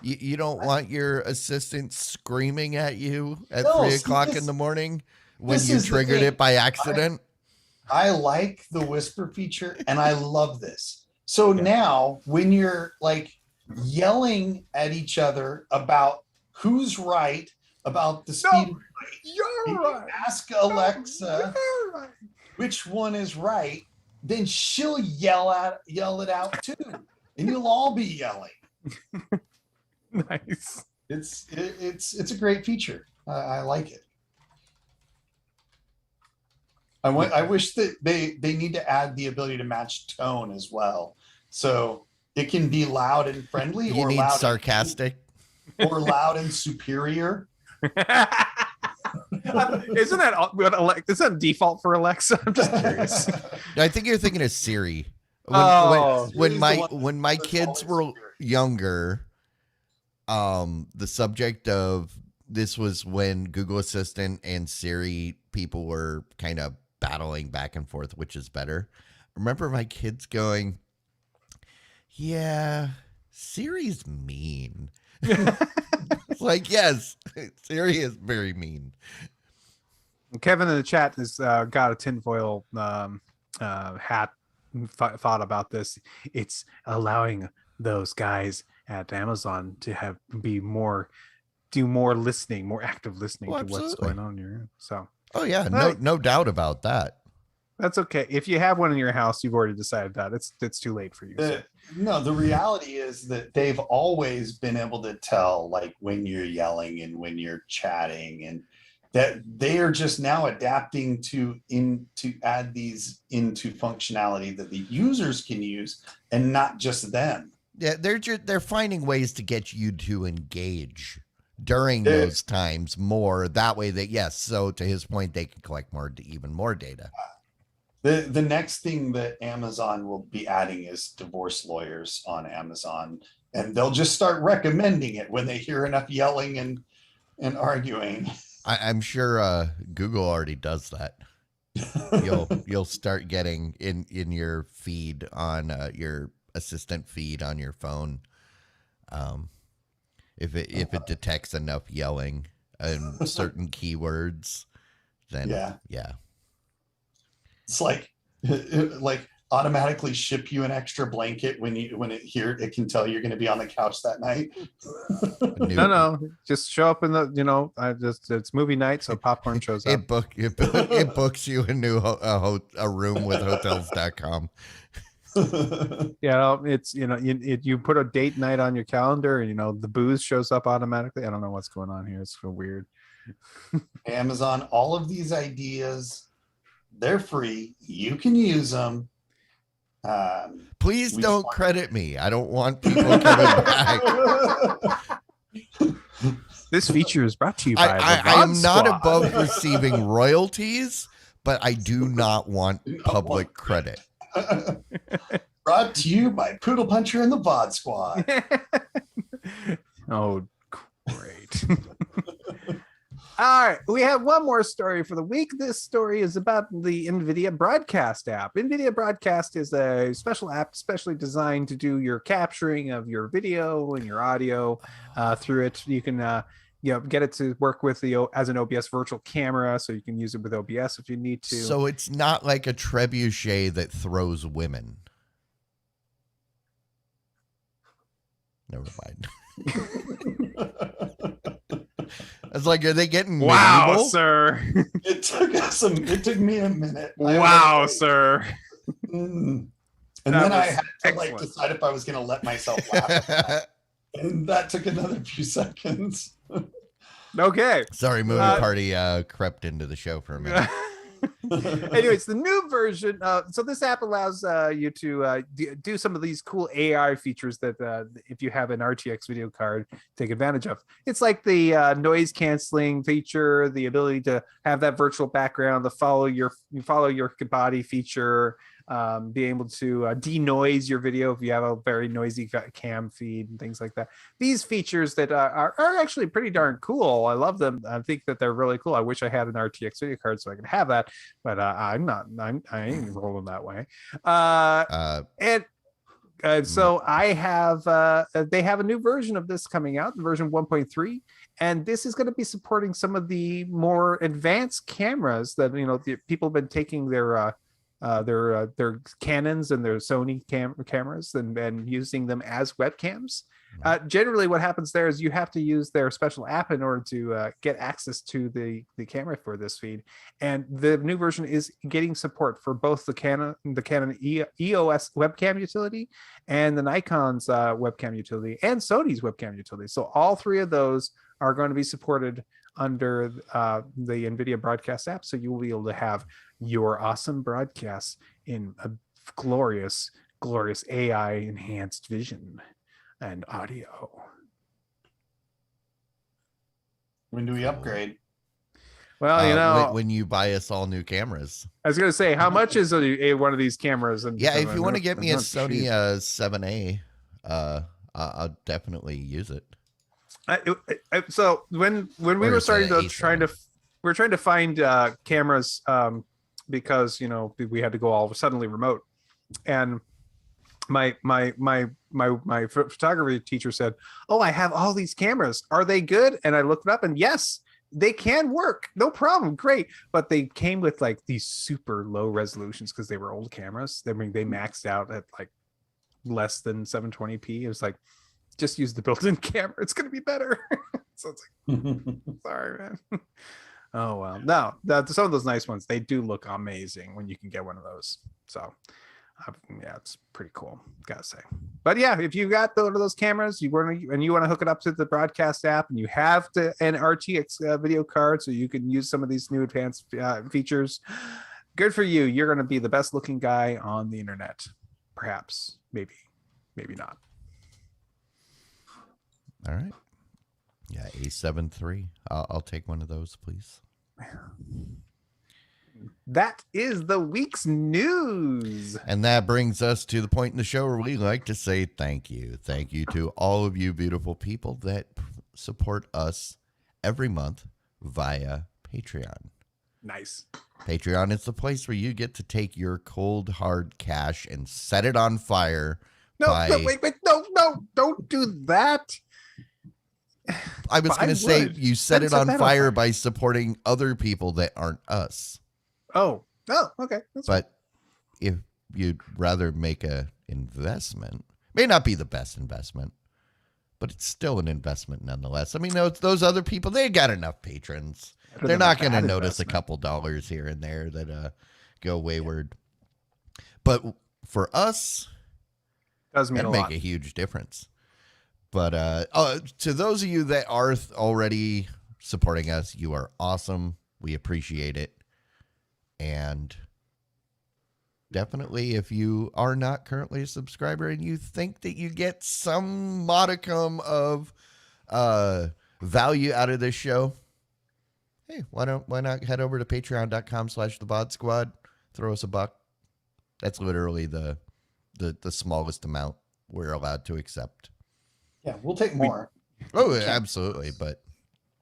You don't want your assistant screaming at you at No, 3 see, o'clock in the morning when this you is the triggered thing. it by accident? I like the whisper feature, and I love this. So now when you're like yelling at each other about who's right, about the speed, You're right. ask Alexa You're right. which one is right, then she'll yell it out too, and you'll all be yelling. Nice. It's a great feature. I like it. I wish that they need to add the ability to match tone as well, so it can be loud and friendly, You or need loud sarcastic. or loud and superior. Isn't that default for Alexa? I'm just curious. I think you're thinking of Siri. Oh. When Siri's the my that's kids always were superior. younger, the subject of this was when Google Assistant and Siri people were kind of battling back and forth, which is better. I remember my kids going, "Yeah, Siri's mean." It's like, yes, Siri is very mean. Kevin in the chat has got a tinfoil hat thought about this. It's allowing those guys at Amazon to do more listening, more active listening Oh, to what's absolutely. going on here. So Oh yeah, Right. no doubt about that. that's okay. If you have one in your house, you've already decided that it's too late for you. So. The reality is that they've always been able to tell, like, when you're yelling and when you're chatting, and that they are just now adapting to add these into functionality that the users can use, and not just them. Yeah, they're finding ways to get you to engage during Yeah. those times more. That way, that yes. So to his point, they can collect even more data. The next thing that Amazon will be adding is divorce lawyers on Amazon, and they'll just start recommending it when they hear enough yelling and arguing. I'm sure Google already does that. You'll start getting in your feed on your assistant feed on your phone. If it detects enough yelling and certain keywords, then yeah. It's like automatically ship you an extra blanket when it can tell you're going to be on the couch that night. No, just show up in the it's movie night, so popcorn shows up. It books you a new a room with hotels.com. Yeah, it's you put a date night on your calendar, and the booze shows up automatically. I don't know what's going on here. It's so weird. Amazon, all of these ideas, they're free. You can use them. Please don't credit me. I don't want people coming back. This feature is brought to you by I am not above receiving royalties, but I do not want public credit. Brought to you by Poodle Puncher and the VOD Squad. Oh, great. All right, we have one more story for the week. This story is about the NVIDIA Broadcast app. NVIDIA Broadcast is a special app specially designed to do your capturing of your video and your audio through it. You can get it to work with as an OBS virtual camera, so you can use it with OBS if you need to. So it's not like a trebuchet that throws women. Never mind. I was like, are they getting medieval? Sir. It took me a minute. Wow, sir. And That then I was had to excellent. decide if I was going to let myself laugh at that. And that took another few seconds. Okay. Sorry, movie party crept into the show for a minute. Anyways, the new version. So this app allows you to do some of these cool AI features that if you have an RTX video card, take advantage of. It's like the noise canceling feature, the ability to have that virtual background, the follow your body feature, be able to denoise your video if you have a very noisy cam feed and things like that. These features that are actually pretty darn cool. I love them. I think that they're really cool. I wish I had an RTX video card so I could have that, but I ain't rolling that way. So I have they have a new version of this coming out, version 1.3, and this is going to be supporting some of the more advanced cameras that the people have been taking their Canons and their Sony cameras and using them as webcams. Generally what happens there is you have to use their special app in order to get access to the camera for this feed, and the new version is getting support for both the Canon EOS webcam utility and the Nikon's webcam utility and Sony's webcam utility. So all three of those are going to be supported under the NVIDIA broadcast app, so you will be able to have your awesome broadcasts in a glorious AI enhanced vision and audio. When do we upgrade? Well, when you buy us all new cameras. I was going to say, how much is one of these cameras? And if you want to get me a Sony 7A, I'll definitely use it. So when we were starting to trying to find cameras, because we had to go all suddenly remote, and my photography teacher said, "Oh, I have all these cameras. Are they good?" And I looked it up, and yes, they can work, no problem, great. But they came with like these super low resolutions because they were old cameras. They maxed out at like less than 720p. It was like, just use the built-in camera, it's gonna be better. So it's like, sorry, man. Oh well. No, some of those nice ones, they do look amazing when you can get one of those. So yeah, it's pretty cool, gotta say. But yeah, if you got one of those cameras, you want to hook it up to the broadcast app, and you have an RTX video card, so you can use some of these new advanced features, good for you. You're going to be the best looking guy on the internet. Perhaps, maybe not. All right. Yeah, A7 III. I'll take one of those, please. That is the week's news. And that brings us to the point in the show where we like to say thank you. Thank you to all of you beautiful people that support us every month via Patreon. Nice. Patreon is the place where you get to take your cold, hard cash and set it on fire. Wait, no, don't do that. I was going to say you set it on fire by supporting other people that aren't us. Oh, okay. But if you'd rather make a investment, may not be the best investment, but it's still an investment nonetheless. I mean, those other people, they got enough patrons. They're not going to notice a couple dollars here and there that go wayward. But for us, does mean that'd make a huge difference. But to those of you that are already supporting us, you are awesome. We appreciate it. And definitely, if you are not currently a subscriber and you think that you get some modicum of value out of this show, hey, why not head over to patreon.com/thebod squad, throw us a buck. That's literally the smallest amount we're allowed to accept. Yeah, we'll take more. Absolutely,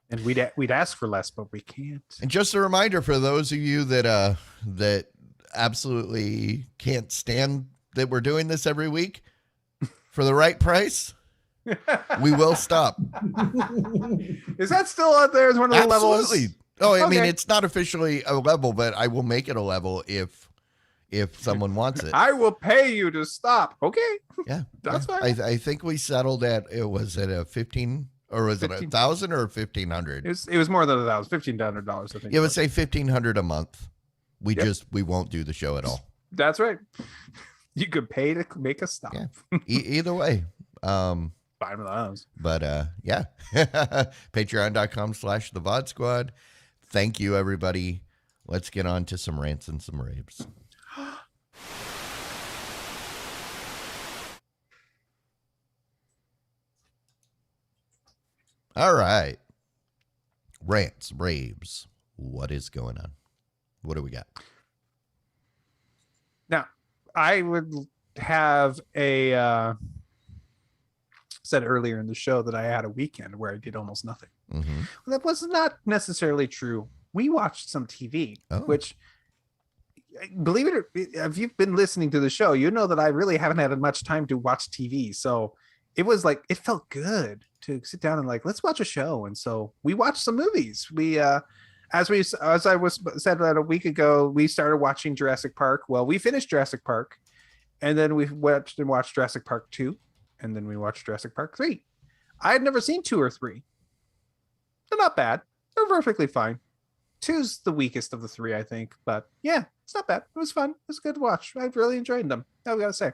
and we'd ask for less, but we can't. And just a reminder for those of you that that absolutely can't stand that we're doing this every week, for the right price, we will stop. Is that still out there as one of the levels? Absolutely. Oh, I mean, it's not officially a level, but I will make it a level if someone wants it. I will pay you to stop. Okay. Yeah. That's fine. I think we settled at, was it a 15 or was 15. It 1,000 or 1,500? It was more than 1,000, $1,500, I think. It would say 1,500 a month. We won't do the show at all. That's right. You could pay to make us stop. Yeah. Either way. Fine with those. But yeah. Patreon.com/thevod squad. Thank you, everybody. let's get on to some rants and some raves. All right. Rants, raves. What is going on? What do we got? Now, I would have said earlier in the show that I had a weekend where I did almost nothing. Mm-hmm. Well, that was not necessarily true. We watched some TV, which, believe it or if you've been listening to the show, you know that I really haven't had much time to watch TV. So it was like, it felt good to sit down and like, let's watch a show. And so we watched some movies. We, as I was said about a week ago, we started watching Jurassic Park. Well, we finished Jurassic Park, and then we watched Jurassic Park 2, and then we watched Jurassic Park 3. I had never seen 2 or 3. They're not bad. They're perfectly fine. 2's the weakest of the 3, I think, but yeah, it's not bad. It was fun. It was good to watch. I really enjoyed them. I've got to say.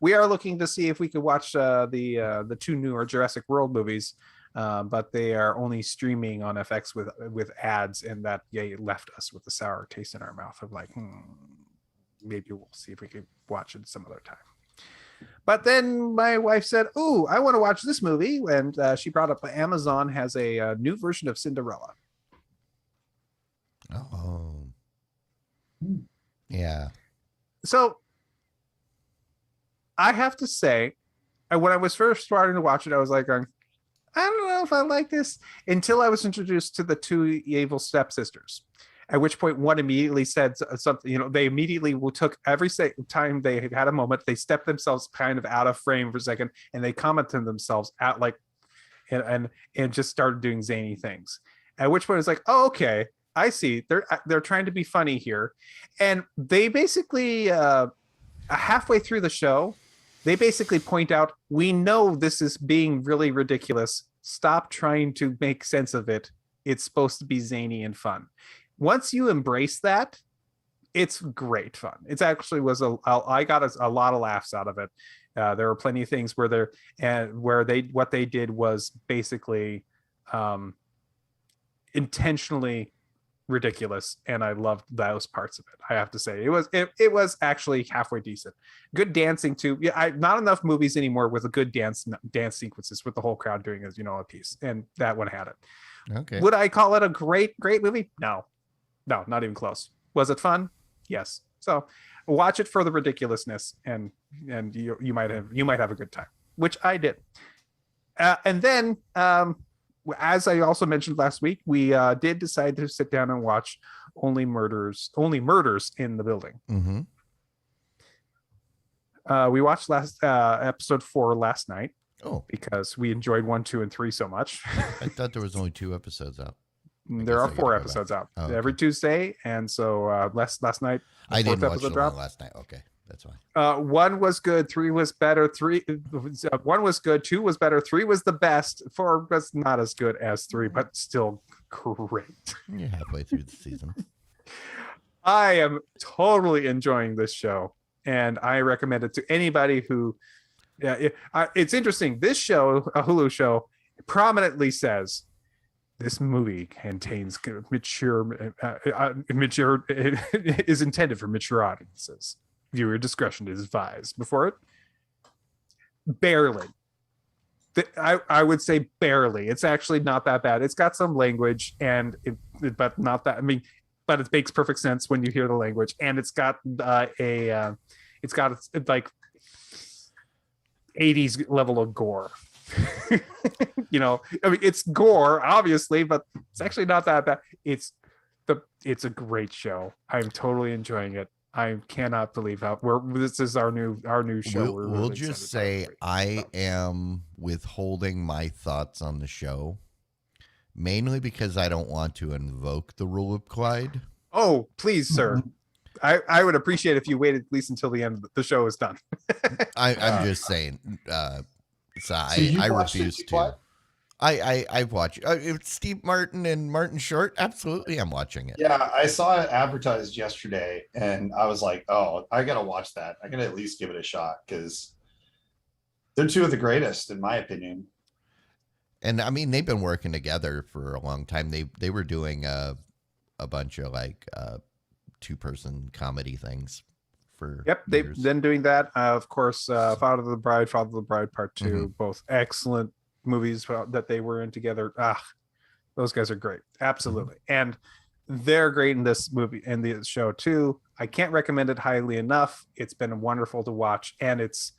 We are looking to see if we could watch the 2 newer Jurassic World movies, but they are only streaming on FX with ads, and that left us with a sour taste in our mouth of like, maybe we'll see if we can watch it some other time. But then my wife said, "Ooh, I want to watch this movie," and she brought up Amazon has a new version of Cinderella. Oh, yeah. So I have to say, when I was first starting to watch it, I was like, I don't know if I like this, until I was introduced to the 2 evil stepsisters. At which point, one immediately said something. They immediately took every time they had a moment, they stepped themselves kind of out of frame for a second, and they commented themselves at like, and just started doing zany things. At which point, it's like, oh, okay, I see. They're trying to be funny here, and they basically halfway through the show, they basically point out, we know this is being really ridiculous. Stop trying to make sense of it. It's supposed to be zany and fun. Once you embrace that, it's great fun. It's actually I got a lot of laughs out of it. There were plenty of things where what they did was basically intentionally ridiculous, and I loved those parts of it. I have to say, it was actually halfway decent. Good dancing too. Yeah, not enough movies anymore with a good dance sequences with the whole crowd doing a piece, and that one had it. Okay. Would I call it a great movie? No, not even close. Was it fun? Yes. So watch it for the ridiculousness, and you might have a good time, which I did. And then as I also mentioned last week, we did decide to sit down and watch Only Murders in the Building. Mm-hmm. We watched episode 4 last night. Oh, because we enjoyed 1, 2, and 3 so much. I thought there was only 2 episodes out. There are 4 episodes out every Tuesday, and so last night I didn't watch the one last night. Okay, that's fine. 1 was good, 3 was better. 1 was good, 2 was better, 3 was the best. 4 was not as good as 3, but still great. You're halfway through the season. I am totally enjoying this show, and I recommend it to anybody who. Yeah, it's interesting. This show, a Hulu show, prominently says this movie contains mature is intended for mature audiences. Viewer discretion is advised. Before it, barely. I would say barely. It's actually not that bad. It's got some language, but not that. I mean, but it makes perfect sense when you hear the language, and it's got it's got like 80s level of gore. I mean, it's gore obviously, but it's actually not that bad. It's a great show. I'm totally enjoying it. I cannot believe this is our new show. We'll really just say I am withholding my thoughts on the show, mainly because I don't want to invoke the rule of Clyde. Oh, please, sir. I would appreciate if you waited at least until the end. The show is done. I'm just saying. I refuse to. I've watched it's Steve Martin and Martin Short. Absolutely, I'm watching it. Yeah, I saw it advertised yesterday, and I was like, "Oh, I gotta watch that. I gotta at least give it a shot because they're 2 of the greatest, in my opinion." And I mean, they've been working together for a long time. They were doing a bunch of like 2-person comedy things for Yep, they've years. been doing that. Of course, Father of the Bride, Part 2, Mm-hmm. both excellent movies that they were in together. Those guys are great. Absolutely. And they're great in this movie and the show too. I can't recommend it highly enough. It's been wonderful to watch, and it's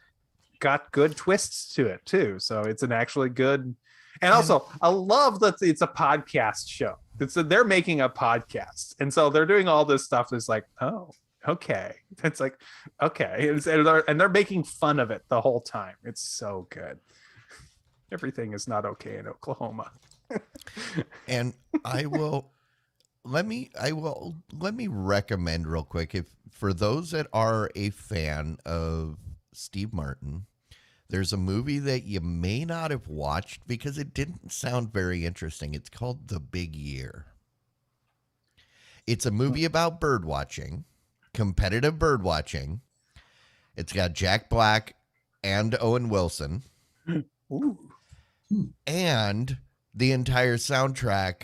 got good twists to it too. So it's an actually good. And also, I love that it's a podcast show. They're making a podcast, and so they're doing all this stuff. That's like, oh, okay. It's like, okay, and they're making fun of it the whole time. It's so good. Everything is not okay in Oklahoma. And let me recommend real quick, if for those that are a fan of Steve Martin, there's a movie that you may not have watched because it didn't sound very interesting. It's called The Big Year. It's a movie about bird watching, competitive bird watching. It's got Jack Black and Owen Wilson. Ooh. And the entire soundtrack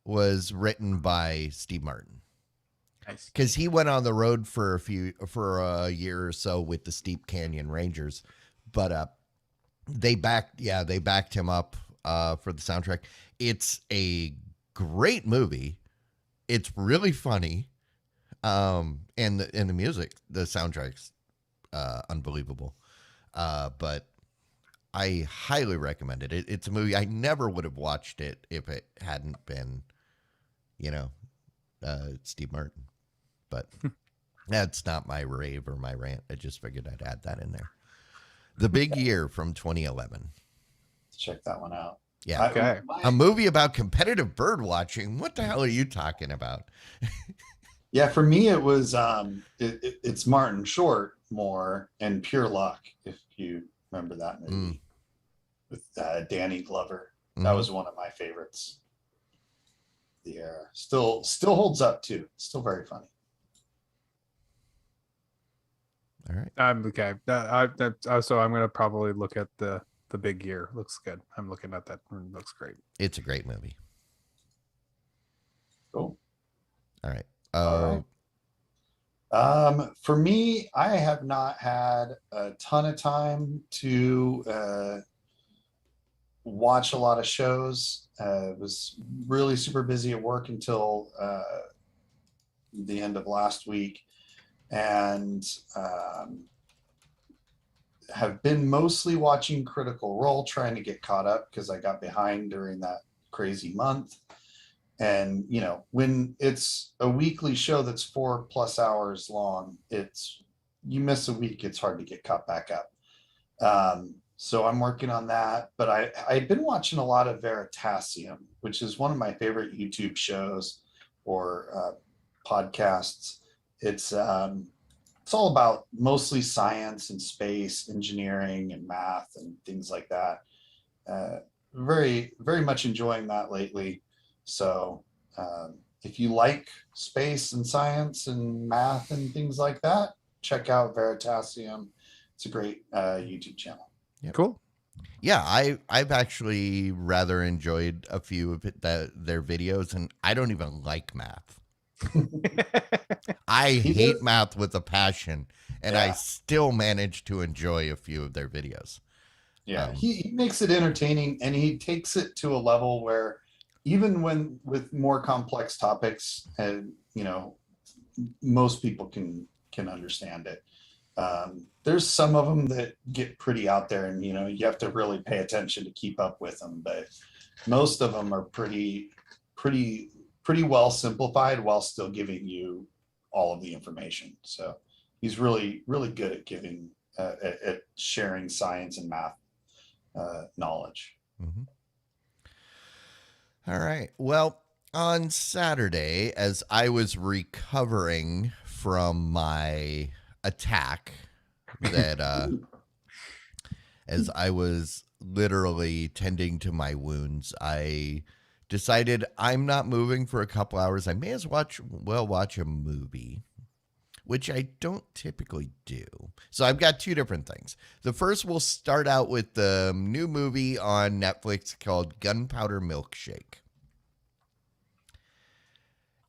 was written by Steve Martin. Nice. Because he went on the road for a year or so with the Steep Canyon Rangers, but they backed him up for the soundtrack. It's a great movie. It's really funny, and the music, the soundtrack's unbelievable. But I highly recommend it. It's a movie I never would have watched it if it hadn't been, Steve Martin. But that's not my rave or my rant. I just figured I'd add that in there. The Big Year from 2011. Check that one out. Yeah. Okay. A movie about competitive bird watching. What the hell are you talking about? Yeah, for me it was it's Martin Short more and Pure Luck, if you remember that movie with Danny Glover. That was one of my favorites. The era still holds up too. Still very funny. All right. Okay. So I'm gonna probably look at the Big Year. Looks good. I'm looking at that. Looks great. It's a great movie. Cool. All right. All right. For me, I have not had a ton of time to watch a lot of shows. Was really super busy at work until the end of last week, and have been mostly watching Critical Role, trying to get caught up because I got behind during that crazy month. And when it's a weekly show that's 4+ hours long, you miss a week, it's hard to get caught back up. So I'm working on that, but I've been watching a lot of Veritasium, which is one of my favorite YouTube shows or podcasts. It's all about mostly science and space, engineering and math and things like that. Very, very much enjoying that lately. So if you like space and science and math and things like that, check out Veritasium. It's a great YouTube channel. Yep. Cool. Yeah, I've actually rather enjoyed a few of their videos, and I don't even like math. I hate math with a passion, and I still manage to enjoy a few of their videos. Yeah, he makes it entertaining, and he takes it to a level where even when with more complex topics, and most people can understand it. There's some of them that get pretty out there, and you have to really pay attention to keep up with them. But most of them are pretty well simplified while still giving you all of the information. So he's really, really good at giving at sharing science and math knowledge. Mm-hmm. All right. Well, on Saturday, as I was recovering from my attack, that as I was literally tending to my wounds, I decided I'm not moving for a couple hours. I may as well watch a movie, which I don't typically do. So I've got two different things. The first, we'll start out with the new movie on Netflix called Gunpowder Milkshake.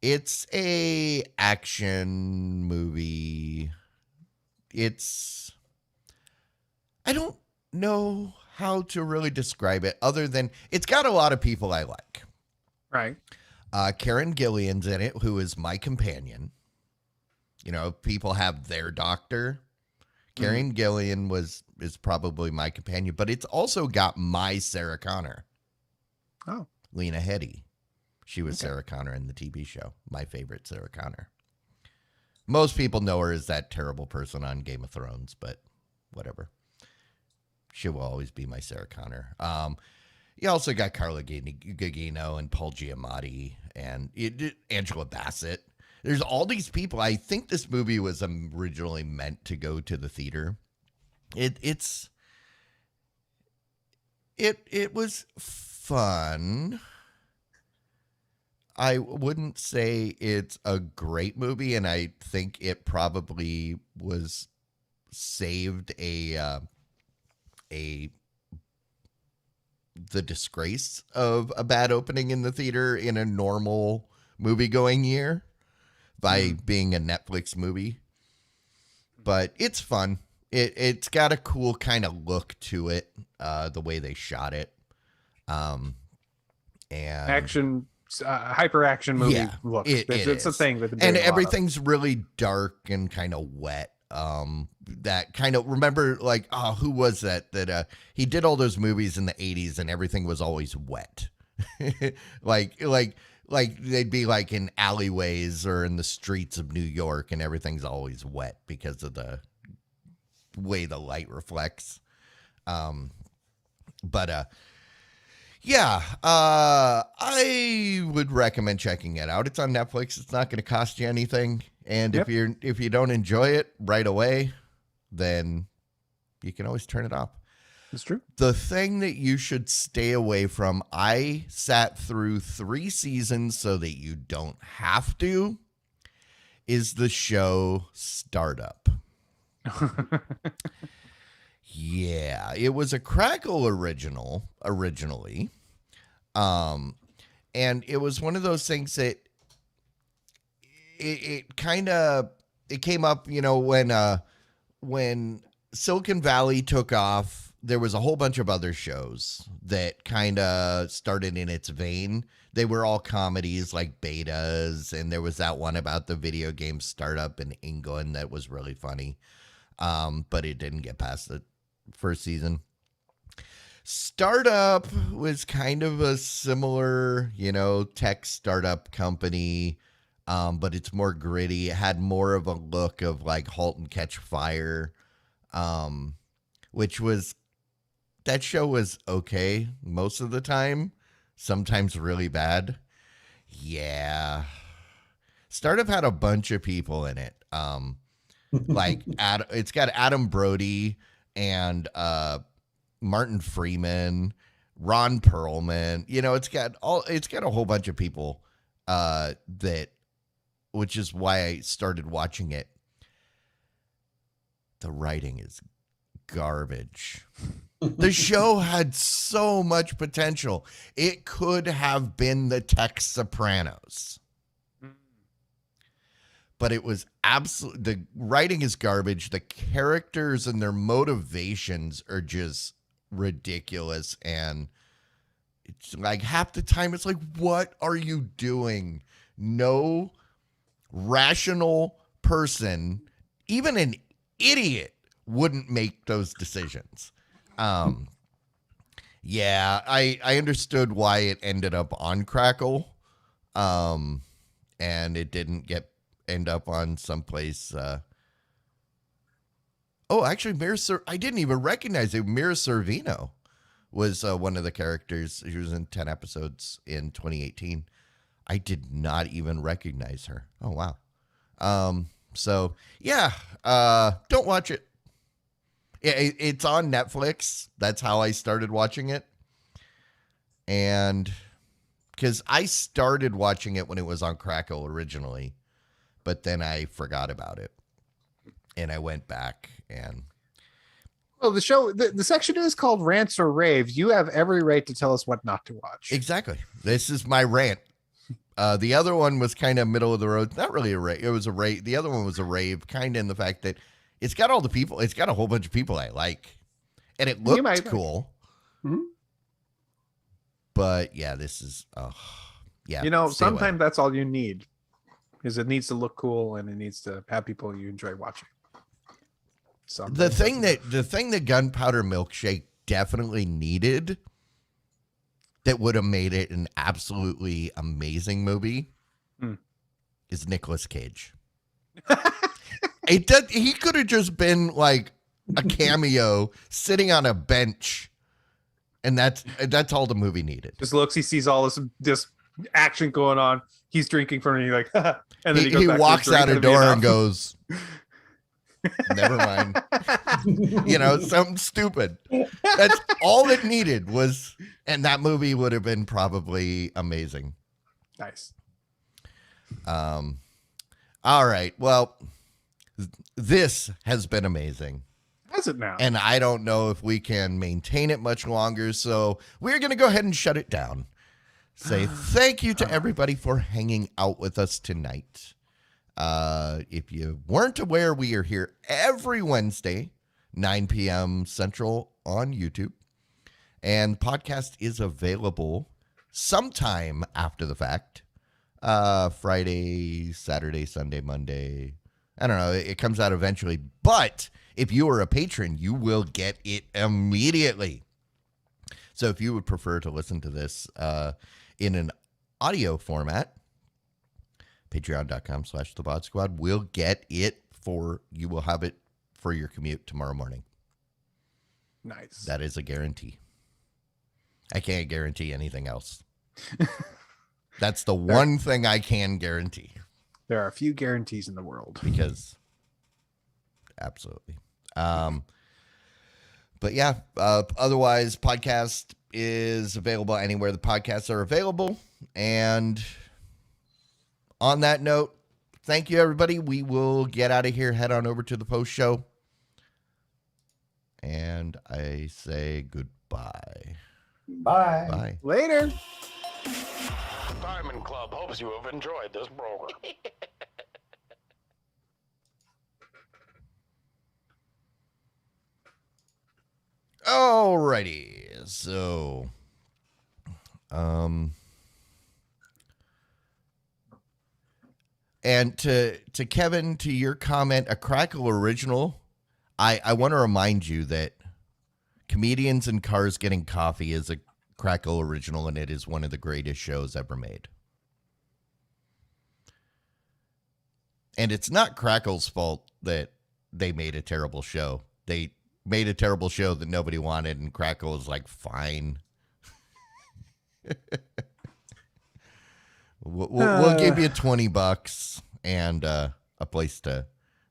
It's a action movie. I don't know how to really describe it other than it's got a lot of people I like. Right. Karen Gillian's in it, who is my companion. You know, people have their doctor. Karen Gillian is probably my companion, but it's also got my Sarah Connor. Oh. Lena Headey. She was Sarah Connor in the TV show. My favorite Sarah Connor. Most people know her as that terrible person on Game of Thrones, but whatever. She will always be my Sarah Connor. You also got Carla Gugino and Paul Giamatti and Angela Bassett. There's all these people. I think this movie was originally meant to go to the theater. It was fun. I wouldn't say it's a great movie, and I think it probably was saved the disgrace of a bad opening in the theater in a normal movie-going year by being a Netflix movie. But it's fun. It's got a cool kind of look to it, the way they shot it. And Action, hyper action movie look. It's a thing that and everything's really dark and kind of wet. That kind of, remember, like, who was that he did all those movies in the 80s and everything was always wet. like they'd be like in alleyways or in the streets of New York and everything's always wet because of the way the light reflects. I would recommend checking it out. It's on Netflix. It's not going to cost you anything. And if you don't enjoy it right away, then you can always turn it off. It's true. The thing that you should stay away from, I sat through 3 seasons so that you don't have to, is the show Startup. Yeah, it was a Crackle originally. And it was one of those things that it came up, you know, when Silicon Valley took off, there was a whole bunch of other shows that kind of started in its vein. They were all comedies like Betas, and there was that one about the video game startup in England that was really funny. But it didn't get past the first season. Startup was kind of a similar, you know, tech startup company, but it's more gritty. It had more of a look of like Halt and Catch Fire, that show was okay most of the time, sometimes really bad. Yeah. Startup had a bunch of people in it. It's got Adam Brody and Martin Freeman, Ron Perlman. You know, it's got a whole bunch of people which is why I started watching it. The writing is garbage. The show had so much potential. It could have been the Tech Sopranos. But it was the writing is garbage. The characters and their motivations are just ridiculous. And it's like half the time it's like, what are you doing? No rational person, even an idiot, wouldn't make those decisions. I understood why it ended up on Crackle. And it didn't end up on someplace. Actually, I didn't even recognize it. Mira Sorvino was one of the characters. She was in 10 episodes in 2018. I did not even recognize her. Oh, wow. Don't watch it. It's on Netflix. That's how I started watching it. And because I started watching it when it was on Crackle originally, but then I forgot about it. And I went back and... Well, the show, the section is called Rants or Raves. You have every right to tell us what not to watch. Exactly. This is my rant. The other one was kind of middle of the road. Not really a rave. It was a rave. The other one was a rave, kind of in the fact that it's got all the people. It's got a whole bunch of people I like, and it looked cool. Mm-hmm. But yeah, this is. Yeah. Sometimes that's all you need, is it needs to look cool and it needs to have people you enjoy watching. The thing that Gunpowder Milkshake definitely needed, that would have made it an absolutely amazing movie, is Nicolas Cage. He could have just been like a cameo sitting on a bench, and that's all the movie needed. Just looks, he sees all this action going on. He's drinking from it, and he's like, and then he walks out a door and goes, never mind. Something stupid. That's all it needed was, and that movie would have been probably amazing. Nice. All right. Well, this has been amazing. Has it now? And I don't know if we can maintain it much longer, so we're going to go ahead and shut it down. Say thank you to everybody for hanging out with us tonight. If you weren't aware, we are here every Wednesday, 9 p.m. Central on YouTube. And podcast is available sometime after the fact. Friday, Saturday, Sunday, Monday. I don't know. It comes out eventually. But if you are a patron, you will get it immediately. So if you would prefer to listen to this in an audio format, patreon.com/thebod squad will get it you will have it for your commute tomorrow morning. Nice. That is a guarantee. I can't guarantee anything else. That's the one thing I can guarantee. There are a few guarantees in the world. Because absolutely. But yeah, otherwise podcast is available anywhere the podcasts are available. And on that note, thank you, everybody. We will get out of here, head on over to the post show. And I say goodbye. Bye. Bye. Later. Diamond Club hopes you have enjoyed this program. Alrighty. So, and to Kevin, to your comment, a Crackle original, I want to remind you that Comedians in Cars Getting Coffee is a Crackle original, and it is one of the greatest shows ever made. And it's not Crackle's fault that they made a terrible show. They made a terrible show that nobody wanted, and Crackle was like, fine. We'll give you $20 and a place to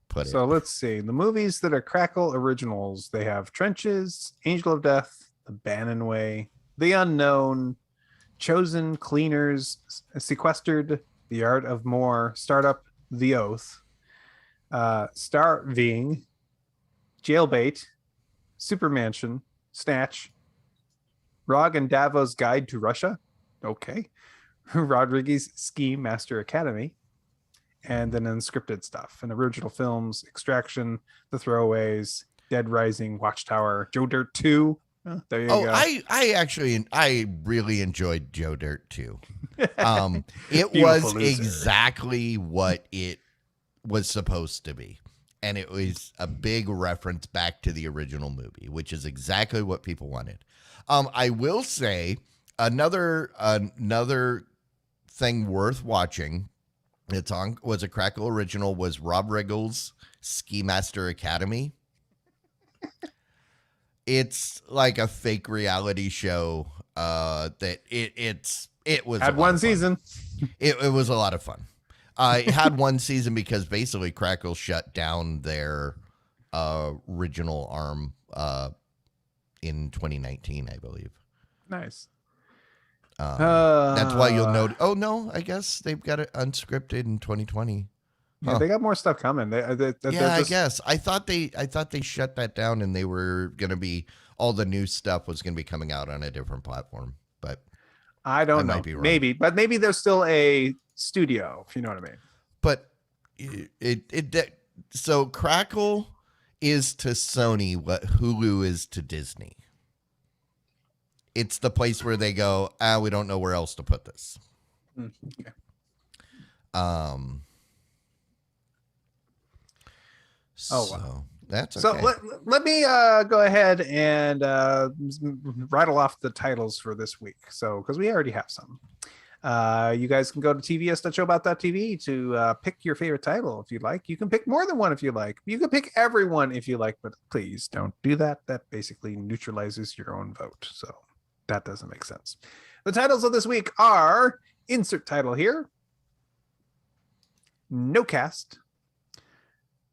put it. So let's see. The movies that are Crackle originals, they have Trenches, Angel of Death, The Bannon Way, The Unknown, Chosen, Cleaners, Sequestered, The Art of More, Startup, The Oath, Starving, Jailbait, Supermansion, Snatch, Rog and Davo's Guide to Russia. Okay. Rodriguez Ski Master Academy. And then unscripted stuff. And original films, Extraction, The Throwaways, Dead Rising, Watchtower, Joe Dirt 2. Oh, there you go. I really enjoyed Joe Dirt 2. It Beautiful was loser. exactly what it was supposed to be. And it was a big reference back to the original movie, which is exactly what people wanted. I will say another thing worth watching. Was a Crackle original, was Rob Riggle's Ski Master Academy. It's like a fake reality show that it was Had one season. It was a lot of fun. It had one season because basically Crackle shut down their original arm in 2019, I believe. Nice. That's why you'll note. Oh no, I guess they've got it unscripted in 2020. Yeah, they got more stuff coming. I guess I thought they shut that down, and they were gonna be all the new stuff was gonna be coming out on a different platform. But I don't know. might be wrong. Maybe, but maybe there's still a studio, if you know what I mean. But so Crackle is to Sony what Hulu is to Disney. It's the place where they go, we don't know where else to put this. Okay. So that's okay. So let me go ahead and rattle off the titles for this week. So, because we already have some. You guys can go to tvs.showbout.tv to pick your favorite title if you'd like. You can pick more than one if you like. You can pick everyone if you like, but please don't do that. That basically neutralizes your own vote. So that doesn't make sense. The titles of this week are, insert title here, NoCast,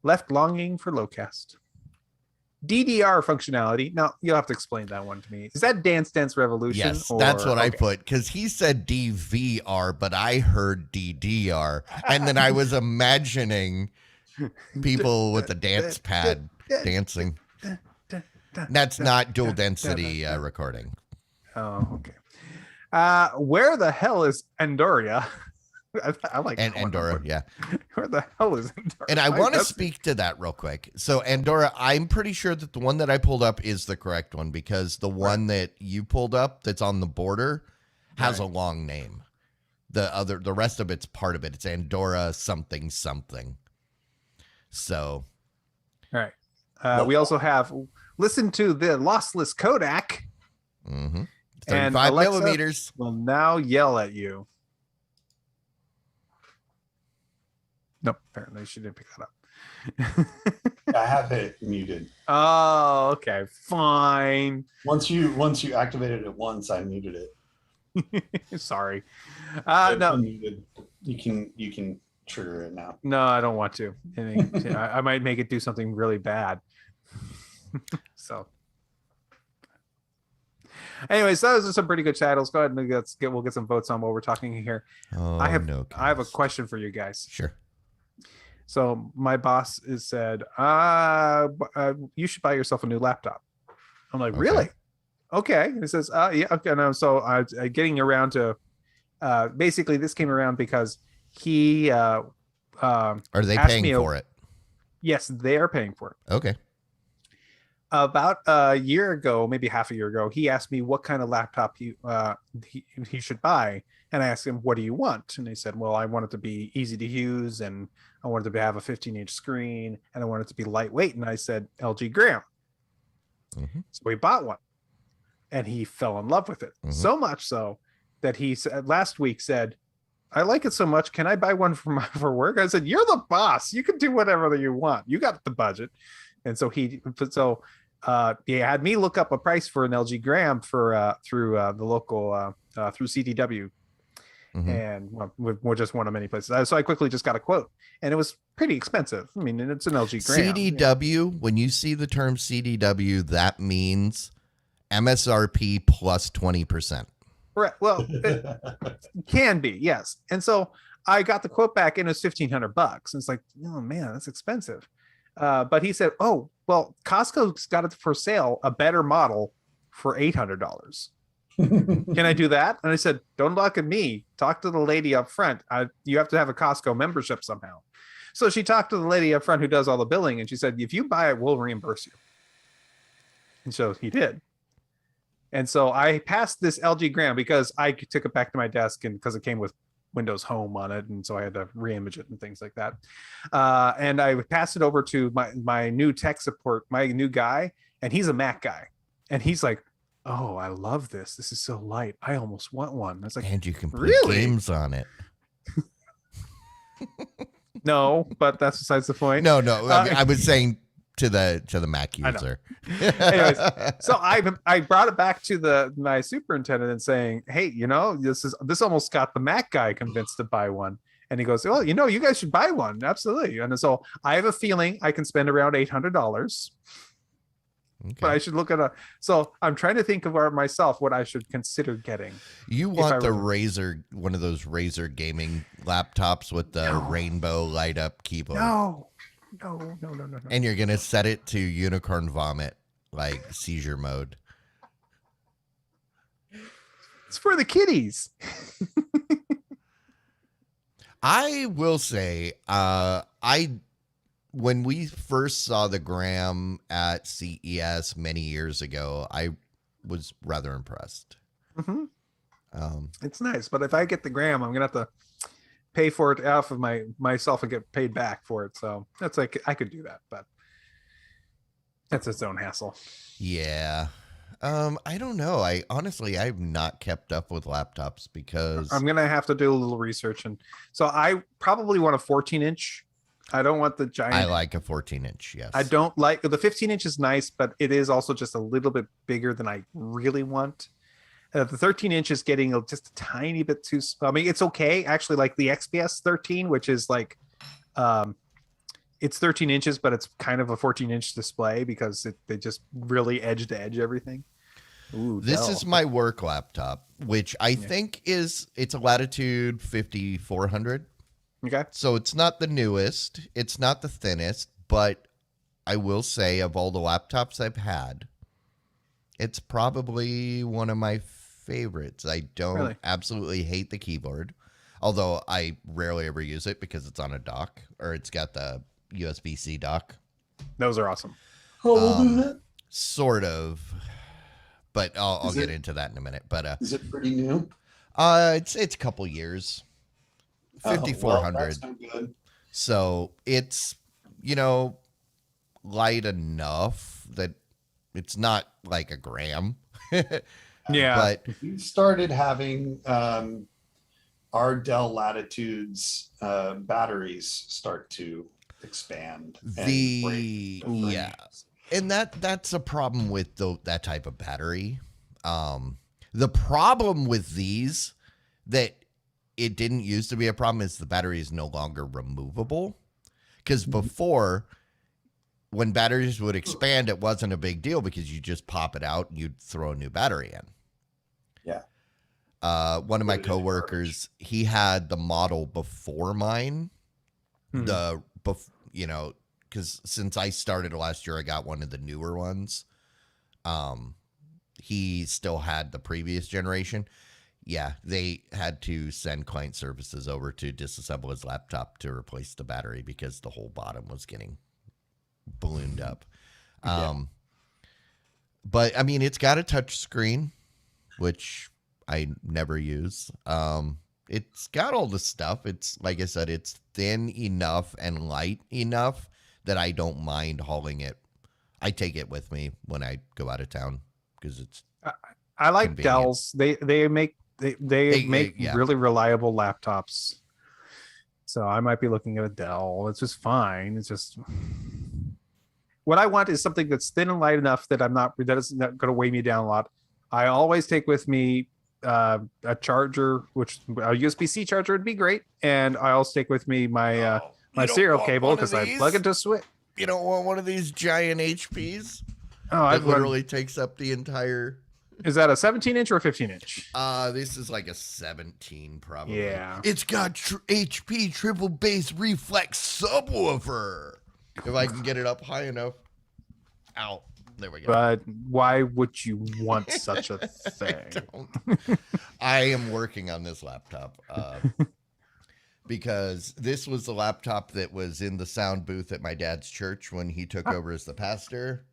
Left Longing for Lowcast, DDR functionality. Now, you'll have to explain that one to me. Is that Dance Dance Revolution? Yes, that's what I put, because he said DVR, but I heard DDR. And then I was imagining people with a dance pad dancing. That's not dual density recording. Oh, okay. Where the hell is Andoria? I like and Andorra, yeah. Where the hell is Andorra? And I want to speak to that real quick. So Andorra, I'm pretty sure that the one that I pulled up is the correct one, because the one that you pulled up that's on the border has a long name. The rest of it's part of it. It's Andorra something something. So, all right. We also have listen to the lossless Kodak. Mm-hmm. 35 and Alexa millimeters. Will now yell at you. Nope, apparently she didn't pick that up. I have it muted. Oh, okay, fine. Once you activated it once, I muted it. Sorry. It's No, unmuted. You can trigger it now. no, I don't want to. I might make it do something really bad. So, anyways, those are some pretty good titles. Go ahead and we'll get some votes on what we're talking here. Oh, I have a question for you guys. Sure. So my boss has said, you should buy yourself a new laptop. I'm like, Okay. really? Okay. And he says, yeah. Okay. No, so getting around to, basically this came around because he, Are they asked paying me for it? Yes, they are paying for it. Okay. About a year ago, maybe half a year ago, he asked me what kind of laptop he should buy. And I asked him, what do you want? And he said, well, I want it to be easy to use, and I want it to have a 15-inch screen, and I want it to be lightweight. And I said, LG Graham. Mm-hmm. So we bought one, and he fell in love with it. Mhm. So much so that he said last week said, I like it so much. Can I buy one for work? I said, you're the boss. You can do whatever you want. You got the budget. And so he had me look up a price for an LG Graham for through the local through CDW. Mm-hmm. And we're just one of many places. So I quickly just got a quote, and it was pretty expensive. I mean, it's an LG Graham. CDW, when you see the term CDW, that means MSRP plus 20%. Right. Well, it can be, yes. And so I got the quote back, and it was $1,500. And it's like, oh man, that's expensive. But he said, oh, well, Costco's got it for sale, a better model for $800. Can I do that? And I said, don't look at me. Talk to the lady up front. You have to have a Costco membership somehow. So she talked to the lady up front who does all the billing, and she said, if you buy it, we'll reimburse you. And so he did. And so I passed this LG Graham because I took it back to my desk, and because it came with Windows Home on it, and so I had to reimage it and things like that. And I passed it over to my new tech support, my new guy, and he's a Mac guy. And he's like, oh, I love this. This is so light. I almost want one. I was like, And you can play really? games on it. No, but that's besides the point. No. I was saying to the Mac user. Anyways, so I brought it back to my superintendent and saying, hey, this almost got the Mac guy convinced to buy one. And he goes, well, you guys should buy one. Absolutely. And so I have a feeling I can spend around $800. Okay. But I should look at so I'm trying to think of myself what I should consider getting. You want the Razer, one of those Razer gaming laptops with the rainbow light up keyboard. No. And you're going to set it to unicorn vomit, like seizure mode. It's for the kiddies. I will say, when we first saw the Gram at CES many years ago, I was rather impressed. Mm-hmm. It's nice, but if I get the Gram, I'm gonna have to pay for it off of myself and get paid back for it. So that's like I could do that, but that's its own hassle. Yeah. I don't know. I've not kept up with laptops because I'm gonna have to do a little research, and so I probably want a 14-inch. I don't want the giant. I like a 14-inch. Yes. I don't like the 15-inch is nice, but it is also just a little bit bigger than I really want. The 13-inch is getting just a tiny bit too small. I mean, it's okay actually. Like the XPS 13, which is like, it's 13 inches, but it's kind of a 14-inch display because they just really edge to edge everything. Ooh, this is my work laptop, which I think it's a Latitude 5400. Okay. So it's not the newest, it's not the thinnest, but I will say of all the laptops I've had, it's probably one of my favorites. I don't absolutely hate the keyboard, although I rarely ever use it because it's on a dock or it's got the USB-C dock. Those are awesome. How old is it? Sort of, but I'll get into that in a minute. But is it pretty new? It's a couple years. 5400. Well, that's no good. So it's light enough that it's not like a Gram. Yeah, but we started having our Dell Latitudes batteries start to expand. And that's a problem with that type of battery. The problem with these that it didn't used to be a problem is the battery is no longer removable. Because before, when batteries would expand, it wasn't a big deal because you just pop it out and you'd throw a new battery in. Yeah. One of my coworkers, he had the model before mine. Because since I started last year, I got one of the newer ones. He still had the previous generation. Yeah, they had to send client services over to disassemble his laptop to replace the battery because the whole bottom was getting ballooned up. But I mean, it's got a touch screen, which I never use. It's got all the stuff. It's like I said, it's thin enough and light enough that I don't mind hauling it. I take it with me when I go out of town because it's. I like convenient. Dell's. They make really reliable laptops. So I might be looking at a Dell. It's just fine. It's just what I want is something that's thin and light enough that that is not going to weigh me down a lot. I always take with me a charger, which a USB-C charger would be great, and I also take with me my serial cable because I plug into switch. You don't want one of these giant HPs? Oh, that literally takes up the entire. Is that a 17-inch or a 15-inch? This is like a 17, probably. Yeah. It's got HP triple bass reflex subwoofer. If I can get it up high enough. Ow. There we go. But why would you want such a thing? I am working on this laptop because this was the laptop that was in the sound booth at my dad's church when he took over as the pastor.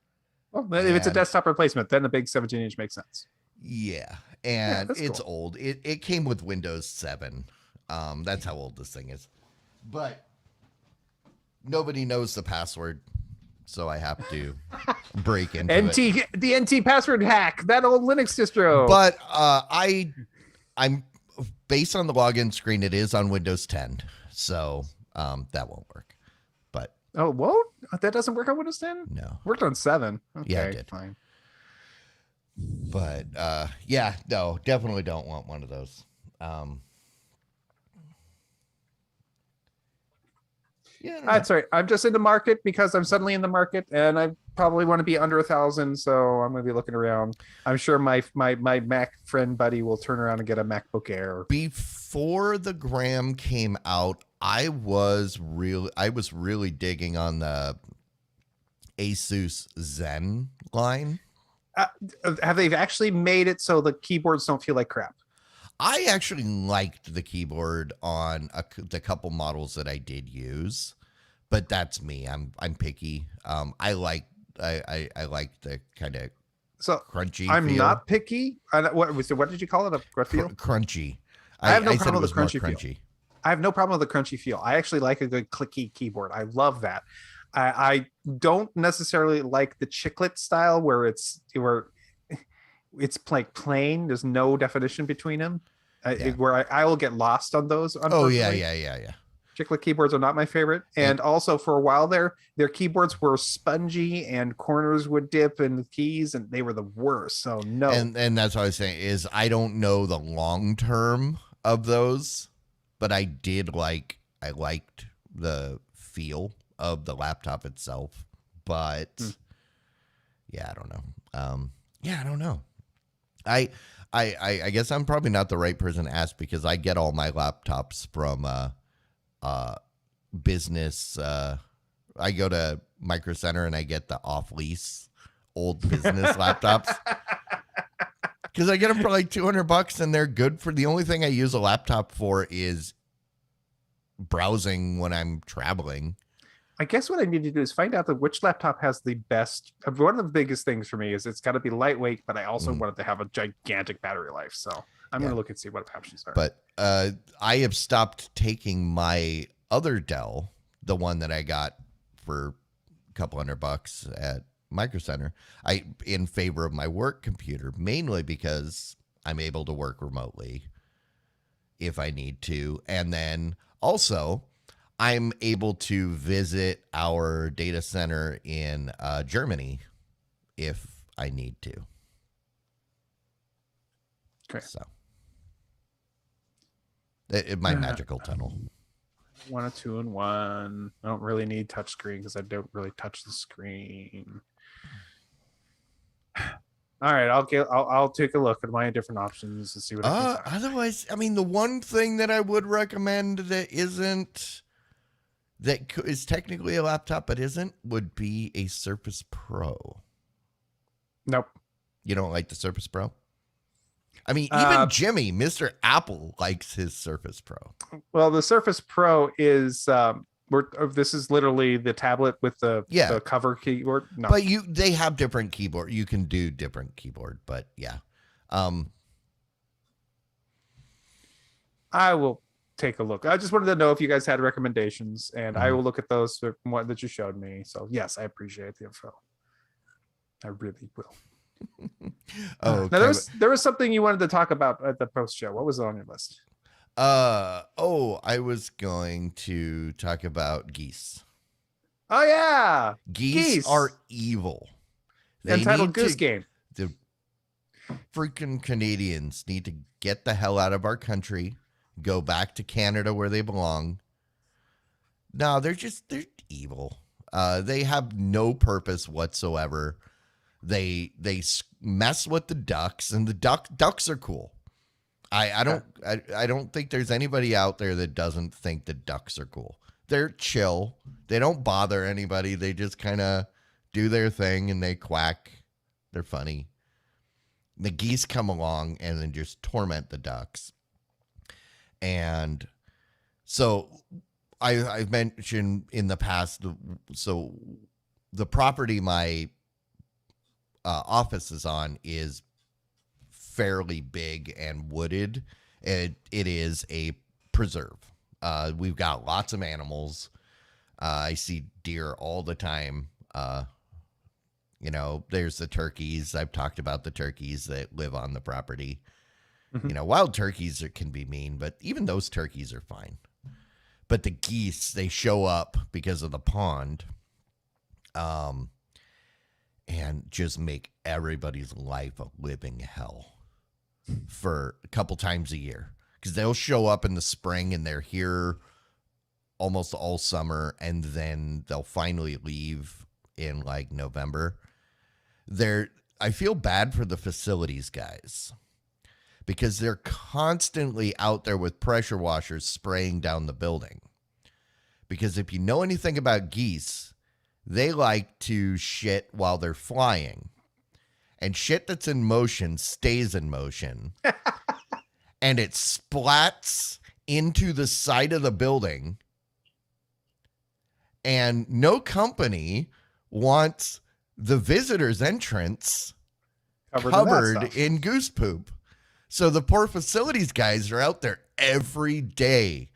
Well, if it's a desktop replacement, then a big 17-inch makes sense. Yeah, and it's cool. old. It came with Windows 7. That's how old this thing is. But nobody knows the password, so I have to break into it. The NT password hack, that old Linux distro. But I'm based on the login screen. It is on Windows 10, so that won't work. But oh, whoa, that doesn't work on Windows 10. No, worked on 7. Okay, yeah, it did. Fine. But yeah, no, definitely don't want one of those. Yeah, That's right. I'm just in the market because I'm suddenly in the market, and I probably want to be under 1,000. So I'm going to be looking around. I'm sure my Mac friend buddy will turn around and get a MacBook Air. Before the Gram came out, I was really digging on the Asus Zen line. Have they actually made it so the keyboards don't feel like crap? I actually liked the keyboard on the couple models that I did use, but that's me. I'm picky. I like the kind of So crunchy I'm feel. not picky. What did you call it? What feel? Crunchy. I have no said problem it with was the more crunchy feel. crunchy. I have no problem with the crunchy feel. I actually like a good clicky keyboard. I love that. I don't necessarily like the chiclet style where it's like plain. There's no definition between them. Yeah. Where I will get lost on those. Oh yeah. Unfortunately. Chiclet keyboards are not my favorite. And also for a while their keyboards were spongy and corners would dip in the keys and they were the worst. So no. And that's what I was saying is I don't know the long term of those, but I liked the feel of the laptop itself. But yeah, I don't know. I don't know. I guess I'm probably not the right person to ask because I get all my laptops from business. I go to Micro Center and I get the off lease old business laptops because I get them for like $200 and they're good for the only thing I use a laptop for is browsing when I'm traveling. I guess what I need to do is find out which laptop has the best. One of the biggest things for me is it's got to be lightweight, but I also want it to have a gigantic battery life. So I'm going to look and see what options are. But I have stopped taking my other Dell, the one that I got for a couple $100 at Micro Center, in favor of my work computer, mainly because I'm able to work remotely if I need to. And then also I'm able to visit our data center in Germany if I need to. Okay. So my magical tunnel. 1 or 2 and 1. I don't really need touchscreen because I don't really touch the screen. All right, I'll take a look at my different options and see what I can find. Otherwise, I mean, the one thing that I would recommend that is technically a laptop but isn't would be a Surface Pro. Nope. You don't like the Surface Pro? I mean, even Jimmy, Mr. Apple, likes his Surface Pro. Well, the Surface Pro is this is literally the tablet with the cover keyboard. No. But they have different keyboard. You can do different keyboard, but yeah. I will take a look. I just wanted to know if you guys had recommendations, and I will look at those from what that you showed me. So yes, I appreciate the info. I really will. Now there was something you wanted to talk about at the post show. What was on your list? I was going to talk about geese. Oh yeah, geese are evil. Untitled Goose Game. The freaking Canadians need to get the hell out of our country, go back to Canada where they belong. No, they're evil. They have no purpose whatsoever. They mess with the ducks, and the ducks are cool. I don't think there's anybody out there that doesn't think the ducks are cool. They're chill. They don't bother anybody. They just kind of do their thing and they quack. They're funny. The geese come along and then just torment the ducks. And so I've mentioned in the past, so the property my office is on is fairly big and wooded. It is a preserve. We've got lots of animals. I see deer all the time. There's the turkeys. I've talked about the turkeys that live on the property. Mm-hmm. Wild turkeys can be mean, but even those turkeys are fine. But the geese, they show up because of the pond. And just make everybody's life a living hell for a couple times a year. Because they'll show up in the spring and they're here almost all summer, and then they'll finally leave in like November. I feel bad for the facilities guys because they're constantly out there with pressure washers spraying down the building. Because if you know anything about geese, they like to shit while they're flying. And shit that's in motion stays in motion. and it splats into the side of the building, and no company wants the visitor's entrance covered in goose poop. So the poor facilities guys are out there every day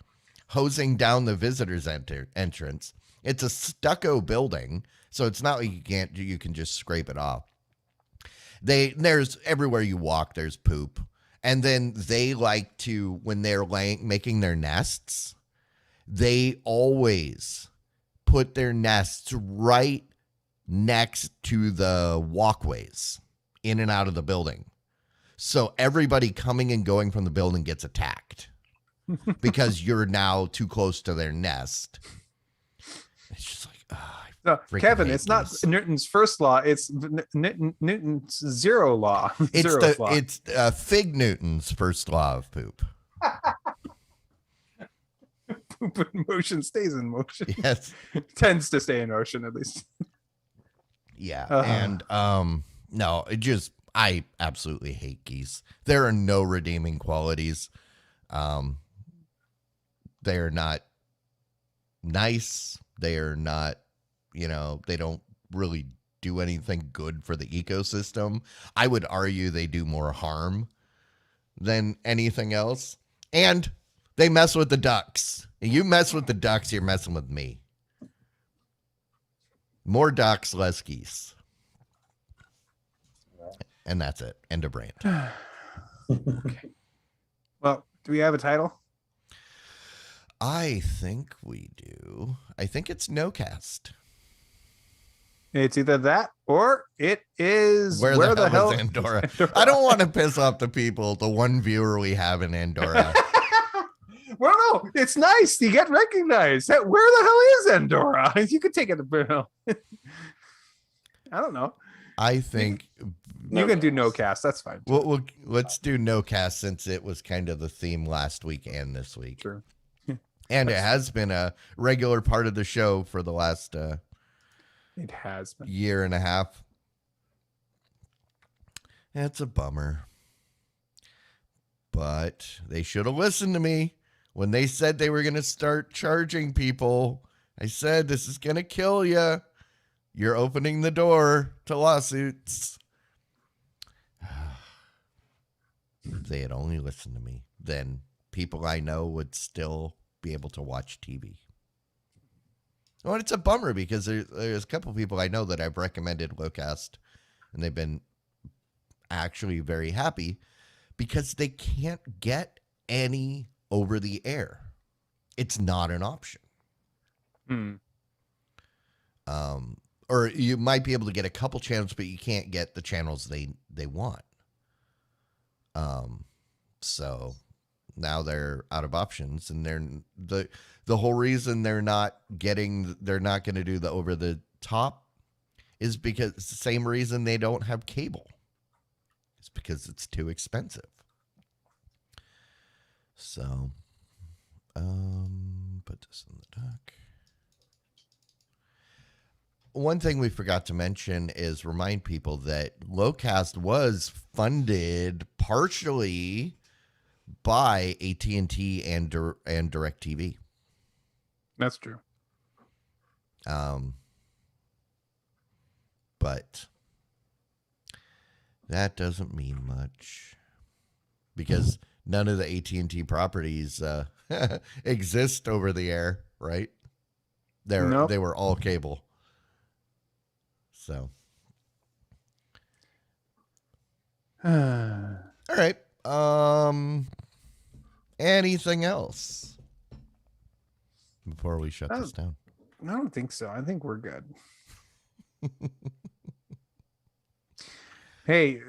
hosing down the visitor's entrance. It's a stucco building, so it's not like you can just scrape it off. There's everywhere you walk, there's poop. And then they like to, when they're making their nests, they always put their nests right next to the walkways in and out of the building. So everybody coming and going from the building gets attacked because you're now too close to their nest. It's just like, no, Kevin, it's not Newton's first law. It's Newton's zero law. It's Fig Newton's first law of poop. Poop in motion stays in motion. Yes. Tends to stay in motion, at least. Yeah. And no, I absolutely hate geese. There are no redeeming qualities. They are not nice. They are not, they don't really do anything good for the ecosystem. I would argue they do more harm than anything else. And they mess with the ducks. You mess with the ducks, you're messing with me. More ducks, less geese. And that's it. End of rant. Okay. Well, do we have a title? I think we do. I think it's NoCast. It's either that or it is Where the hell is Andorra? I don't want to piss off the people, the one viewer we have in Andorra. Well, no, it's nice. You get recognized. Where the hell is Andorra? You could take it to Bruno. I don't know. I think you can do NoCast. That's fine. Let's do NoCast since it was kind of the theme last week and this week. True. And it has been a regular part of the show for the last it has been year and a half. It's a bummer. But they should have listened to me when they said they were going to start charging people. I said, this is going to kill you. You're opening the door to lawsuits. If they had only listened to me, then people I know would still be able to watch TV. Well, it's a bummer because there's a couple of people I know that I've recommended NoCast, and they've been actually very happy because they can't get any over the air. It's not an option. Or you might be able to get a couple channels, but you can't get the channels they want. So now they're out of options, and the whole reason they're not going to do the over the top is because it's the same reason they don't have cable. It's because it's too expensive. So, put this in the dock. One thing we forgot to mention is remind people that NoCast was funded partially by AT&T and DirecTV. That's true. But that doesn't mean much because none of the AT&T properties exist over the air, right? They were all cable. So, all right. Anything else before we shut this down? I don't think so. I think we're good. Hey,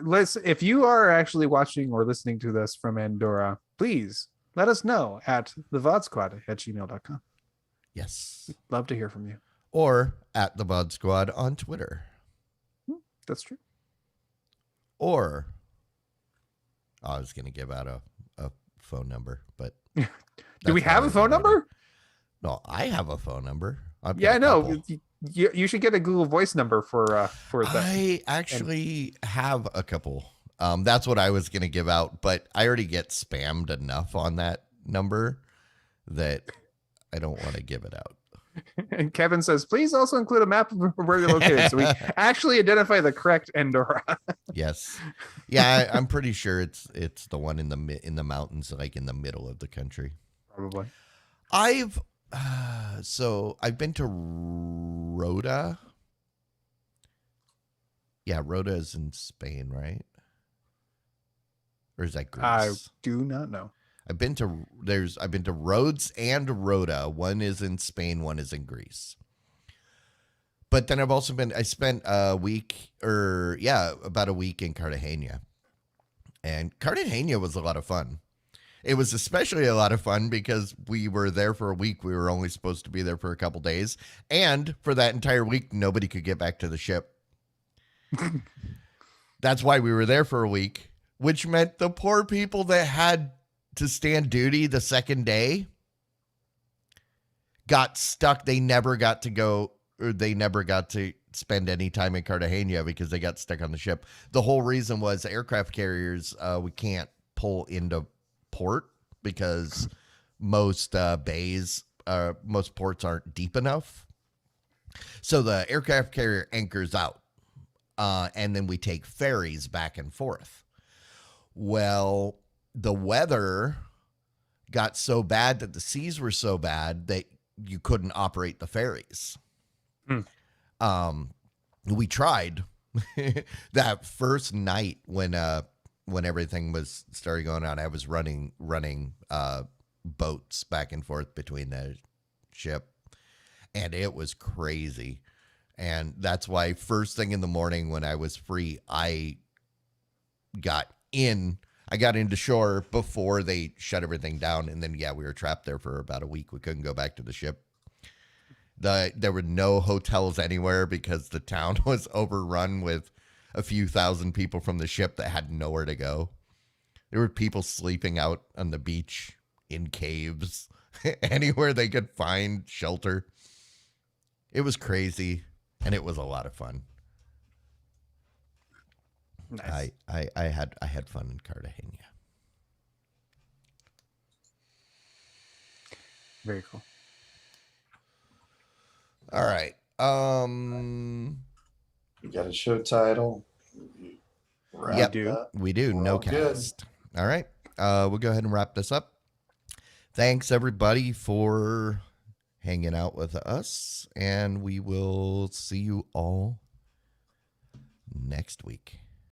if you are actually watching or listening to this from Andorra, please let us know at thevodsquad@gmail.com. Yes. Love to hear from you. Or at the Bud Squad on Twitter. That's true. Or I was going to give out a phone number, but do we have a phone number? No, I have a phone number. Yeah, no. You should get a Google Voice number for that. I actually have a couple. That's what I was going to give out, but I already get spammed enough on that number that I don't want to give it out. And Kevin says, please also include a map of where you're located so we actually identify the correct Endora. Yes. Yeah, I'm pretty sure it's the one in the mountains, like in the middle of the country. Probably. I've been to Rota. Yeah, Rota is in Spain, right? Or is that Greece? I do not know. I've been to Rhodes and Rota. One is in Spain, one is in Greece. But then I spent about a week in Cartagena. And Cartagena was a lot of fun. It was especially a lot of fun because we were there for a week. We were only supposed to be there for a couple days. And for that entire week, nobody could get back to the ship. That's why we were there for a week, which meant the poor people that had to stand duty the second day got stuck. They never got to go, or they never got to spend any time in Cartagena because they got stuck on the ship. The whole reason was aircraft carriers, we can't pull into port because most ports aren't deep enough. So the aircraft carrier anchors out, and then we take ferries back and forth. Well, the weather got so bad that the seas were so bad that you couldn't operate the ferries. We tried that first night when everything was started going on. I was running boats back and forth between the ship, and it was crazy. And that's why first thing in the morning when I was free, I got into shore before they shut everything down. And then, we were trapped there for about a week. We couldn't go back to the ship. There were no hotels anywhere because the town was overrun with a few thousand people from the ship that had nowhere to go. There were people sleeping out on the beach, in caves, anywhere they could find shelter. It was crazy, and it was a lot of fun. Nice. I had fun in Cartagena. Very cool. All right. We got a show title. Yep, We do. We're all good. NoCast. All right. We'll go ahead and wrap this up. Thanks, everybody, for hanging out with us, and we will see you all next week.